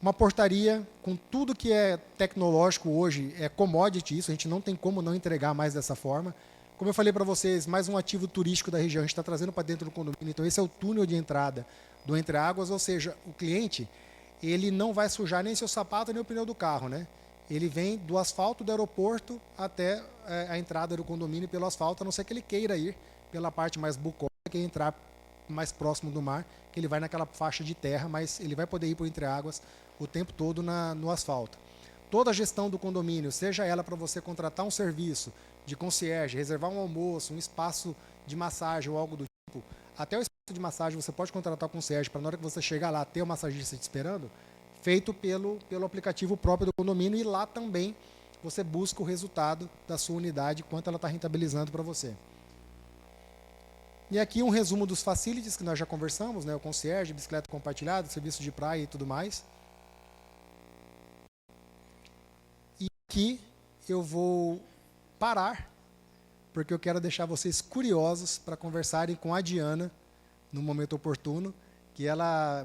Uma portaria com tudo que é tecnológico hoje, é commodity isso, a gente não tem como não entregar mais dessa forma. Como eu falei para vocês, mais um ativo turístico da região, a gente está trazendo para dentro do condomínio, então esse é o túnel de entrada do Entre Águas, ou seja, o cliente, ele não vai sujar nem seu sapato nem o pneu do carro, né? Ele vem do asfalto do aeroporto até a entrada do condomínio pelo asfalto, a não ser que ele queira ir pela parte mais bucólica, que é entrar mais próximo do mar, que ele vai naquela faixa de terra, mas ele vai poder ir por Entre Águas o tempo todo no asfalto. Toda a gestão do condomínio, seja ela para você contratar um serviço de concierge, reservar um almoço, um espaço de massagem ou algo do tipo, até o espaço de massagem você pode contratar com o concierge para na hora que você chegar lá ter o massagista te esperando, feito pelo aplicativo próprio do condomínio, e lá também você busca o resultado da sua unidade, quanto ela está rentabilizando para você. E aqui um resumo dos facilities que nós já conversamos, né? O concierge, bicicleta compartilhada, serviço de praia e tudo mais. E aqui eu vou parar, porque eu quero deixar vocês curiosos para conversarem com a Diana no momento oportuno, que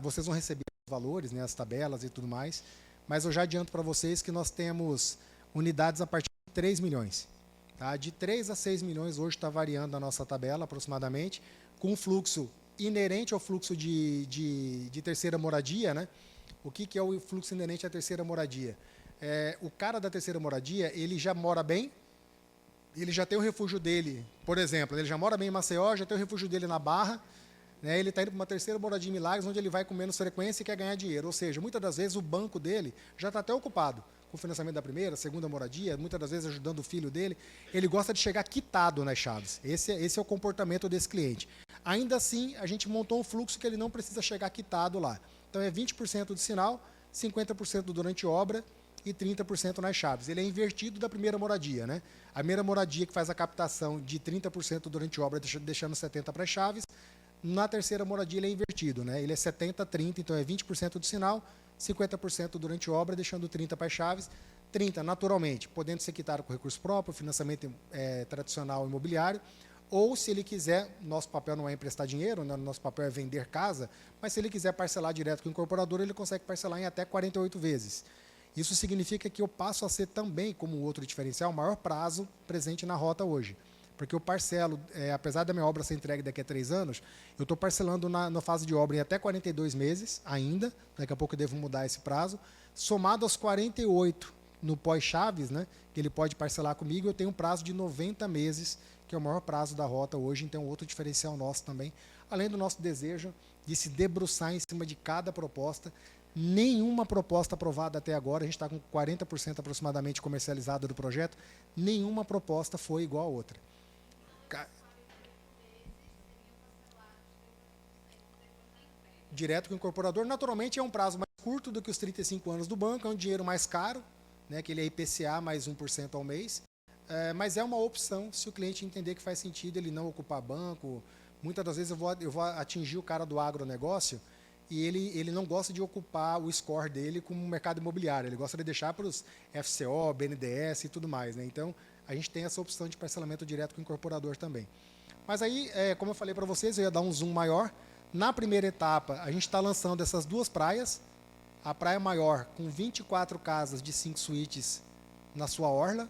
vocês vão receber os valores, né, as tabelas e tudo mais, mas eu já adianto para vocês que nós temos unidades a partir de 3 milhões. Tá? De 3 a 6 milhões hoje está variando a nossa tabela aproximadamente, com um fluxo inerente ao fluxo de terceira moradia. Né? O que é o fluxo inerente à terceira moradia? O cara da terceira moradia, ele já mora bem, ele já tem o refúgio dele, por exemplo, ele já mora bem em Maceió, já tem o refúgio dele na Barra, né, ele está indo para uma terceira moradia em Milagres, onde ele vai com menos frequência e quer ganhar dinheiro. Ou seja, muitas das vezes o banco dele já está até ocupado com o financiamento da primeira, segunda moradia, muitas das vezes ajudando o filho dele. Ele gosta de chegar quitado nas chaves. Esse é o comportamento desse cliente. Ainda assim, a gente montou um fluxo que ele não precisa chegar quitado lá. Então é 20% de sinal, 50% durante obra, e 30% nas chaves. Ele é invertido da primeira moradia. Né? A primeira moradia que faz a captação de 30% durante obra, deixando 70% para as chaves. Na terceira moradia ele é invertido. Né? Ele é 70-30, então é 20% de sinal, 50% durante obra, deixando 30% para as chaves. 30% naturalmente, podendo ser quitado com recurso próprio, financiamento tradicional imobiliário, ou se ele quiser, nosso papel não é emprestar dinheiro, né? Nosso papel é vender casa, mas se ele quiser parcelar direto com o incorporador, ele consegue parcelar em até 48 vezes. Isso significa que eu passo a ser também, como outro diferencial, o maior prazo presente na rota hoje. Porque eu parcelo, apesar da minha obra ser entregue daqui a 3 anos, eu estou parcelando na fase de obra em até 42 meses ainda, daqui a pouco eu devo mudar esse prazo, somado aos 48 no pós-chaves, né, que ele pode parcelar comigo, eu tenho um prazo de 90 meses, que é o maior prazo da rota hoje, então outro diferencial nosso também, além do nosso desejo de se debruçar em cima de cada proposta. Nenhuma proposta aprovada até agora, a gente está com 40% aproximadamente comercializada do projeto, nenhuma proposta foi igual a outra. Direto com o incorporador, naturalmente é um prazo mais curto do que os 35 anos do banco, é um dinheiro mais caro, né, que ele é IPCA mais 1% ao mês, mas é uma opção se o cliente entender que faz sentido ele não ocupar banco. Muitas das vezes eu vou atingir o cara do agronegócio, e ele não gosta de ocupar o score dele com o mercado imobiliário, ele gosta de deixar para os FCO, BNDES e tudo mais. Né? Então, a gente tem essa opção de parcelamento direto com o incorporador também. Mas aí, como eu falei para vocês, eu ia dar um zoom maior. Na primeira etapa, a gente está lançando essas 2 praias, a praia maior com 24 casas de 5 suítes na sua orla,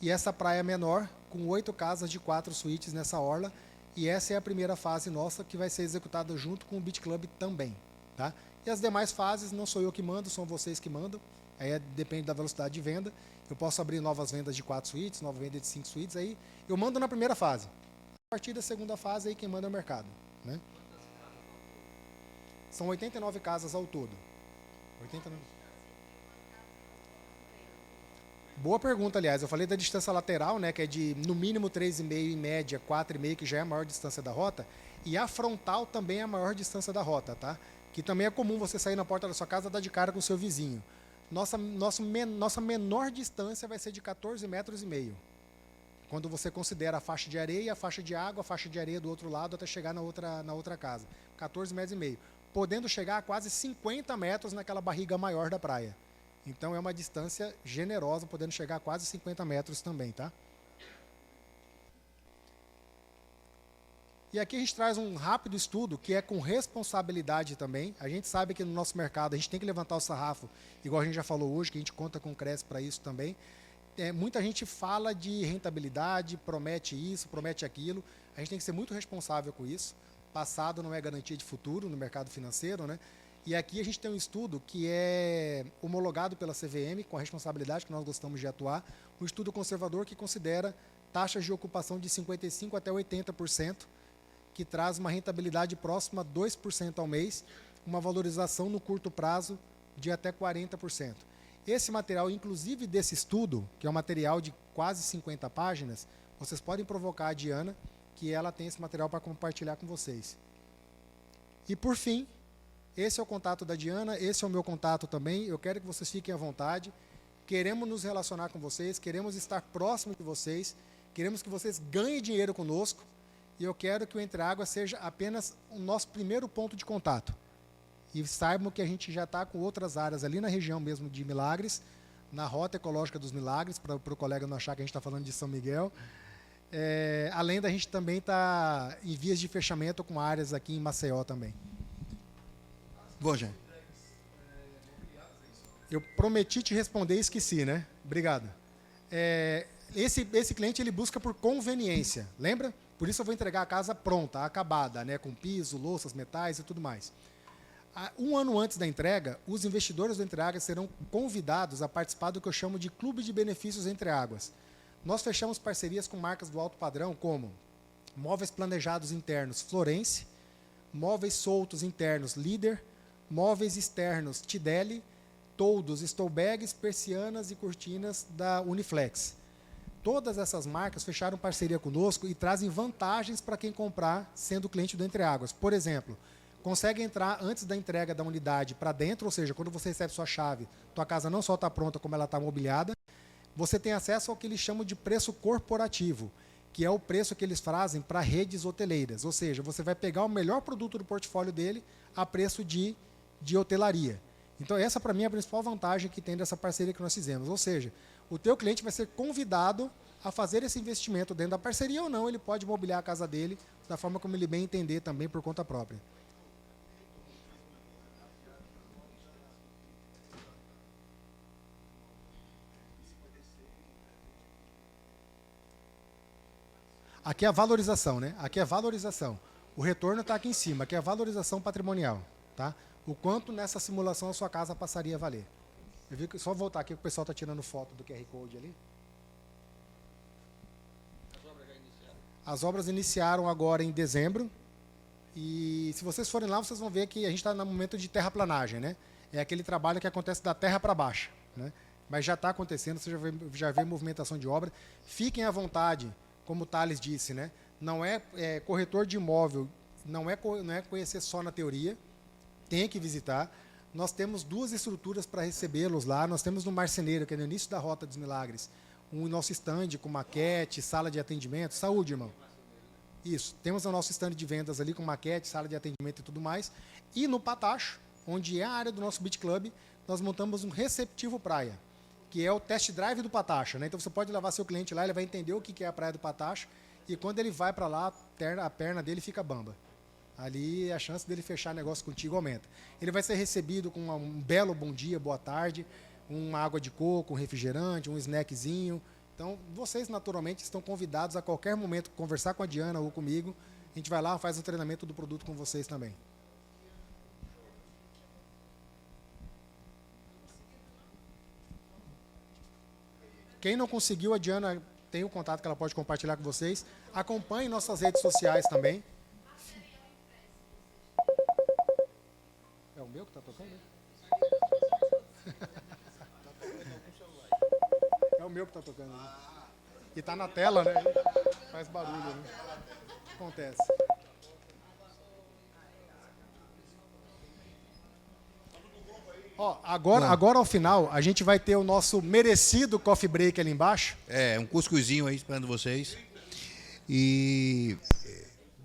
e essa praia menor com 8 casas de 4 suítes nessa orla. E essa é a primeira fase nossa, que vai ser executada junto com o Beach Club também. Tá? E as demais fases não sou eu que mando, são vocês que mandam. Aí depende da velocidade de venda. Eu posso abrir novas vendas de 4 suítes, nova venda de 5 suítes. Aí eu mando na primeira fase. A partir da segunda fase, aí quem manda é o mercado. Né? São 89 casas ao todo. 89. Boa pergunta, aliás. Eu falei da distância lateral, né, que é de no mínimo 3,5, em média 4,5, que já é a maior distância da rota. E a frontal também é a maior distância da rota, tá? Que também é comum você sair na porta da sua casa e dar de cara com o seu vizinho. Nossa menor distância vai ser de 14,5 metros. Quando você considera a faixa de areia, a faixa de água, a faixa de areia do outro lado até chegar na outra casa. 14,5 metros. Podendo chegar a quase 50 metros naquela barriga maior da praia. Então é uma distância generosa, podendo chegar a quase 50 metros também, tá? E aqui a gente traz um rápido estudo que é com responsabilidade também. A gente sabe que no nosso mercado a gente tem que levantar o sarrafo, igual a gente já falou hoje, que a gente conta com o Cresce para isso também. Muita gente fala de rentabilidade, promete isso, promete aquilo. A gente tem que ser muito responsável com isso. Passado não é garantia de futuro no mercado financeiro, né? E aqui a gente tem um estudo que é homologado pela CVM, com a responsabilidade que nós gostamos de atuar, um estudo conservador que considera taxas de ocupação de 55% até 80%, que traz uma rentabilidade próxima a 2% ao mês, uma valorização no curto prazo de até 40%. Esse material, inclusive desse estudo, que é um material de quase 50 páginas, vocês podem provocar a Diana, que ela tem esse material para compartilhar com vocês. E, por fim, esse é o contato da Diana, esse é o meu contato também. Eu quero que vocês fiquem à vontade. Queremos nos relacionar com vocês, queremos estar próximo de vocês, queremos que vocês ganhem dinheiro conosco. E eu quero que o Entre Águas seja apenas o nosso primeiro ponto de contato. E saibam que a gente já está com outras áreas ali na região mesmo de Milagres, na Rota Ecológica dos Milagres, para o colega não achar que a gente está falando de São Miguel. Além da gente também estar em vias de fechamento com áreas aqui em Maceió também. Bom, gente. Eu prometi te responder e esqueci, né? Obrigado. Esse cliente ele busca por conveniência, lembra? Por isso eu vou entregar a casa pronta, acabada, né? Com piso, louças, metais e tudo mais. Um ano antes da entrega, os investidores do Entre Águas serão convidados a participar do que eu chamo de Clube de Benefícios Entre Águas. Nós fechamos parcerias com marcas do alto padrão, como móveis planejados internos Florence, móveis soltos internos Líder, móveis externos Tideli, toldos, stowbags, persianas e cortinas da Uniflex. Todas essas marcas fecharam parceria conosco e trazem vantagens para quem comprar sendo cliente do Entre Águas. Por exemplo, consegue entrar antes da entrega da unidade para dentro, ou seja, quando você recebe sua chave, tua casa não só está pronta como ela está mobiliada. Você tem acesso ao que eles chamam de preço corporativo, que é o preço que eles trazem para redes hoteleiras. Ou seja, você vai pegar o melhor produto do portfólio dele a preço de hotelaria. Então, essa, para mim, é a principal vantagem que tem dessa parceria que nós fizemos. Ou seja, o teu cliente vai ser convidado a fazer esse investimento dentro da parceria ou não, ele pode mobiliar a casa dele da forma como ele bem entender também por conta própria. Aqui é a valorização, né? Aqui é a valorização. O retorno está aqui em cima, aqui é a valorização patrimonial, tá? O quanto nessa simulação a sua casa passaria a valer. Eu vi que, só voltar aqui, o pessoal está tirando foto do QR Code ali. As obras iniciaram agora em dezembro. E se vocês forem lá, vocês vão ver que a gente está no momento de terraplanagem, né? É aquele trabalho que acontece da terra para baixo, né? Mas já está acontecendo, você já vê movimentação de obra. Fiquem à vontade, como o Thales disse, né? Não é corretor de imóvel, não é conhecer só na teoria, tem que visitar. Nós temos 2 estruturas para recebê-los lá. Nós temos no Marceneiro, que é no início da Rota dos Milagres, nosso stand com maquete, sala de atendimento. Saúde, irmão. Isso. Temos o nosso stand de vendas ali com maquete, sala de atendimento e tudo mais. E no Patacho, onde é a área do nosso Beach Club, nós montamos um receptivo praia, que é o test drive do Patacho, né? Então você pode levar seu cliente lá, ele vai entender o que é a praia do Patacho, e quando ele vai para lá, a perna dele fica bamba. Ali a chance dele fechar negócio contigo aumenta. Ele vai ser recebido com um belo bom dia, boa tarde, uma água de coco, um refrigerante, um snackzinho. Então, vocês naturalmente estão convidados a qualquer momento conversar com a Diana ou comigo. A gente vai lá, faz o treinamento do produto com vocês também. Quem não conseguiu, a Diana tem o contato que ela pode compartilhar com vocês. Acompanhe nossas redes sociais também. É o meu que está tocando? É o meu que está tocando. Né? E está na tela, né? Faz barulho, né? Acontece. Ó, agora ao final, a gente vai ter o nosso merecido coffee break ali embaixo. Um cuscuzinho aí esperando vocês. E,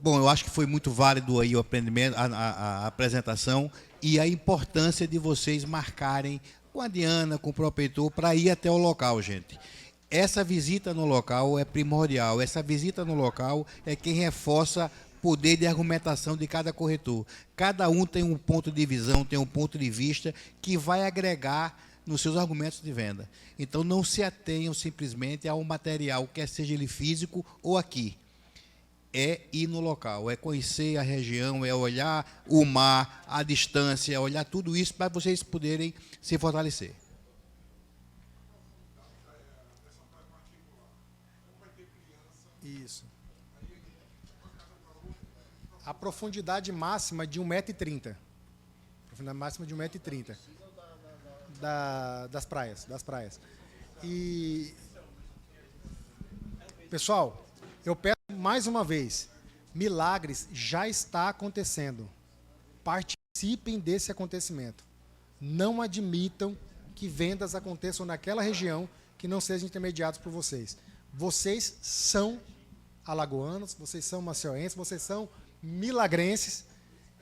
bom, eu acho que foi muito válido aí o aprendimento, a apresentação e a importância de vocês marcarem com a Diana, com o proprietor, para ir até o local, gente. Essa visita no local é primordial. Essa visita no local é quem reforça poder de argumentação de cada corretor. Cada um tem um ponto de visão, tem um ponto de vista que vai agregar nos seus argumentos de venda. Então, não se atenham simplesmente ao material, quer seja ele físico ou aqui. É ir no local, é conhecer a região, é olhar o mar, a distância, olhar tudo isso para vocês poderem se fortalecer. Isso. A profundidade máxima de 1,30 m. Profundidade máxima de 1,30 m. Das praias. E, pessoal, eu peço mais uma vez, Milagres já está acontecendo. participem desse acontecimento. Não admitam que vendas aconteçam naquela região que não sejam intermediados por vocês. Vocês são alagoanos, vocês são maceienses, vocês são milagrenses.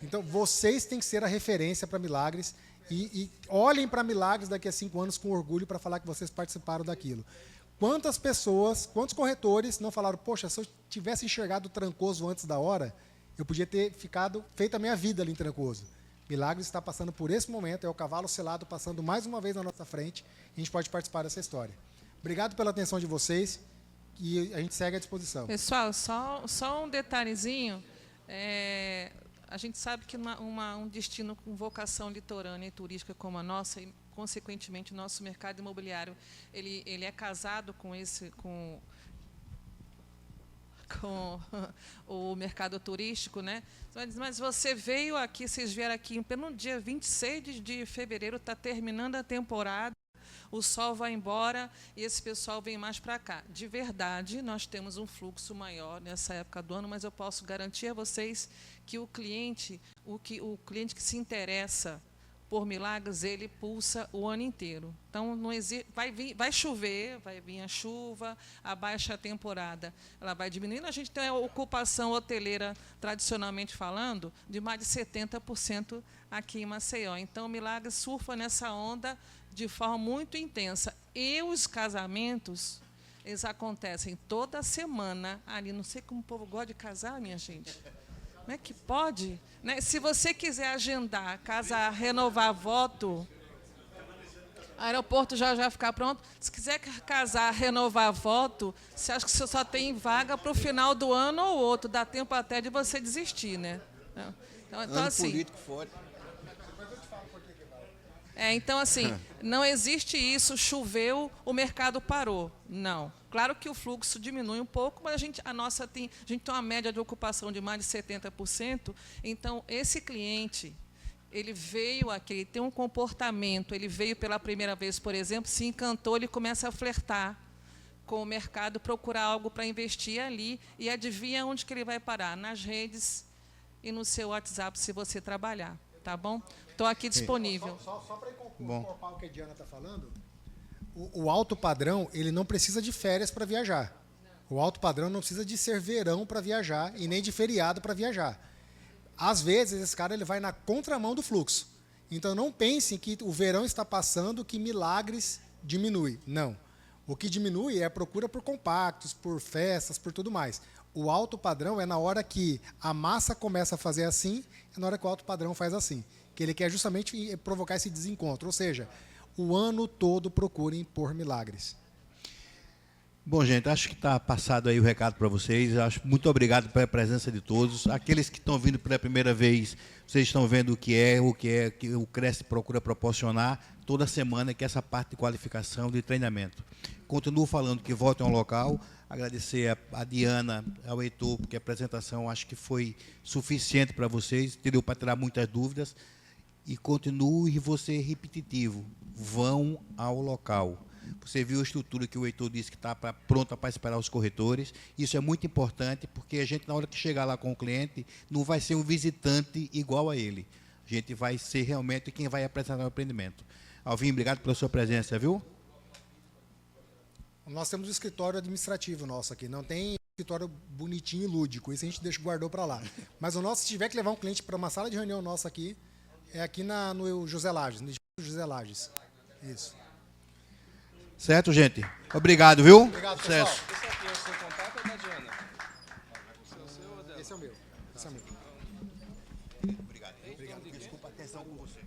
Então, vocês têm que ser a referência para Milagres e olhem para Milagres daqui a 5 anos com orgulho para falar que vocês participaram daquilo. Quantas pessoas, quantos corretores não falaram, poxa, se eu tivesse enxergado o Trancoso antes da hora, eu podia ter feito a minha vida ali em Trancoso. Milagres está passando por esse momento, é o cavalo selado passando mais uma vez na nossa frente, e a gente pode participar dessa história. Obrigado pela atenção de vocês e a gente segue à disposição. Pessoal, só um detalhezinho. A gente sabe que um destino com vocação litorânea e turística como a nossa, e, consequentemente, o nosso mercado imobiliário, ele é casado com o mercado turístico, né? Mas você veio aqui, vocês vieram aqui pelo dia 26 de fevereiro, está terminando a temporada, o sol vai embora e esse pessoal vem mais para cá. De verdade, nós temos um fluxo maior nessa época do ano, mas eu posso garantir a vocês que o cliente que se interessa por Milagres, ele pulsa o ano inteiro. Então, não existe, vai chover, vai vir a chuva, a baixa temporada ela vai diminuindo. A gente tem a ocupação hoteleira, tradicionalmente falando, de mais de 70% aqui em Maceió. Então, Milagres surfa nessa onda de forma muito intensa. E os casamentos, eles acontecem toda semana ali. Não sei como o povo gosta de casar, minha gente. Como é que pode? Né? Se você quiser agendar, casar, renovar voto, aeroporto já ficar pronto. Se quiser casar, renovar voto, você acha que você só tem vaga para o final do ano ou outro. Dá tempo até de você desistir, né? Então assim, político fora. Então, assim, não existe isso, choveu, o mercado parou. Não. Claro que o fluxo diminui um pouco, mas a gente tem uma média de ocupação de mais de 70%. Então, esse cliente, ele veio aqui, ele tem um comportamento, ele veio pela primeira vez, por exemplo, se encantou, ele começa a flertar com o mercado, procurar algo para investir ali, e adivinha onde que ele vai parar? Nas redes e no seu WhatsApp, se você trabalhar. Tá bom? Estou aqui disponível. Só para incorporar o que a Diana está falando, o alto padrão, ele não precisa de férias para viajar. O alto padrão não precisa de ser verão para viajar e nem de feriado para viajar. Às vezes, esse cara ele vai na contramão do fluxo. Então, não pensem que o verão está passando, que Milagres diminui. Não. O que diminui é a procura por compactos, por festas, por tudo mais. O alto padrão é na hora que a massa começa a fazer assim, é na hora que o alto padrão faz assim. Que ele quer justamente provocar esse desencontro. Ou seja, o ano todo procurem por Milagres. Bom, gente, acho que está passado aí o recado para vocês. Muito obrigado pela presença de todos. Aqueles que estão vindo pela primeira vez, vocês estão vendo o que o Cresce procura proporcionar toda semana, que é essa parte de qualificação, de treinamento. Continuo falando que voltem ao local, agradecer a Diana, ao Heitor, porque a apresentação acho que foi suficiente para vocês, deu para tirar muitas dúvidas, e continue você repetitivo, vão ao local. Você viu a estrutura que o Heitor disse que está pronta para esperar os corretores. Isso é muito importante, porque a gente, na hora que chegar lá com o cliente, não vai ser um visitante igual a ele. A gente vai ser realmente quem vai apresentar o empreendimento. Alvin, obrigado pela sua presença, viu? Nós temos um escritório administrativo nosso aqui, não tem escritório bonitinho e lúdico, isso a gente guardou para lá. Mas o nosso, se tiver que levar um cliente para uma sala de reunião nossa aqui, é aqui no José Lages, no José Lages. Isso. Certo, gente? Obrigado, viu? Obrigado, pessoal. Sucesso. Esse aqui é o seu contato ou da Diana? Esse é o meu. Esse é o meu. Obrigado. Desculpa a atenção com você.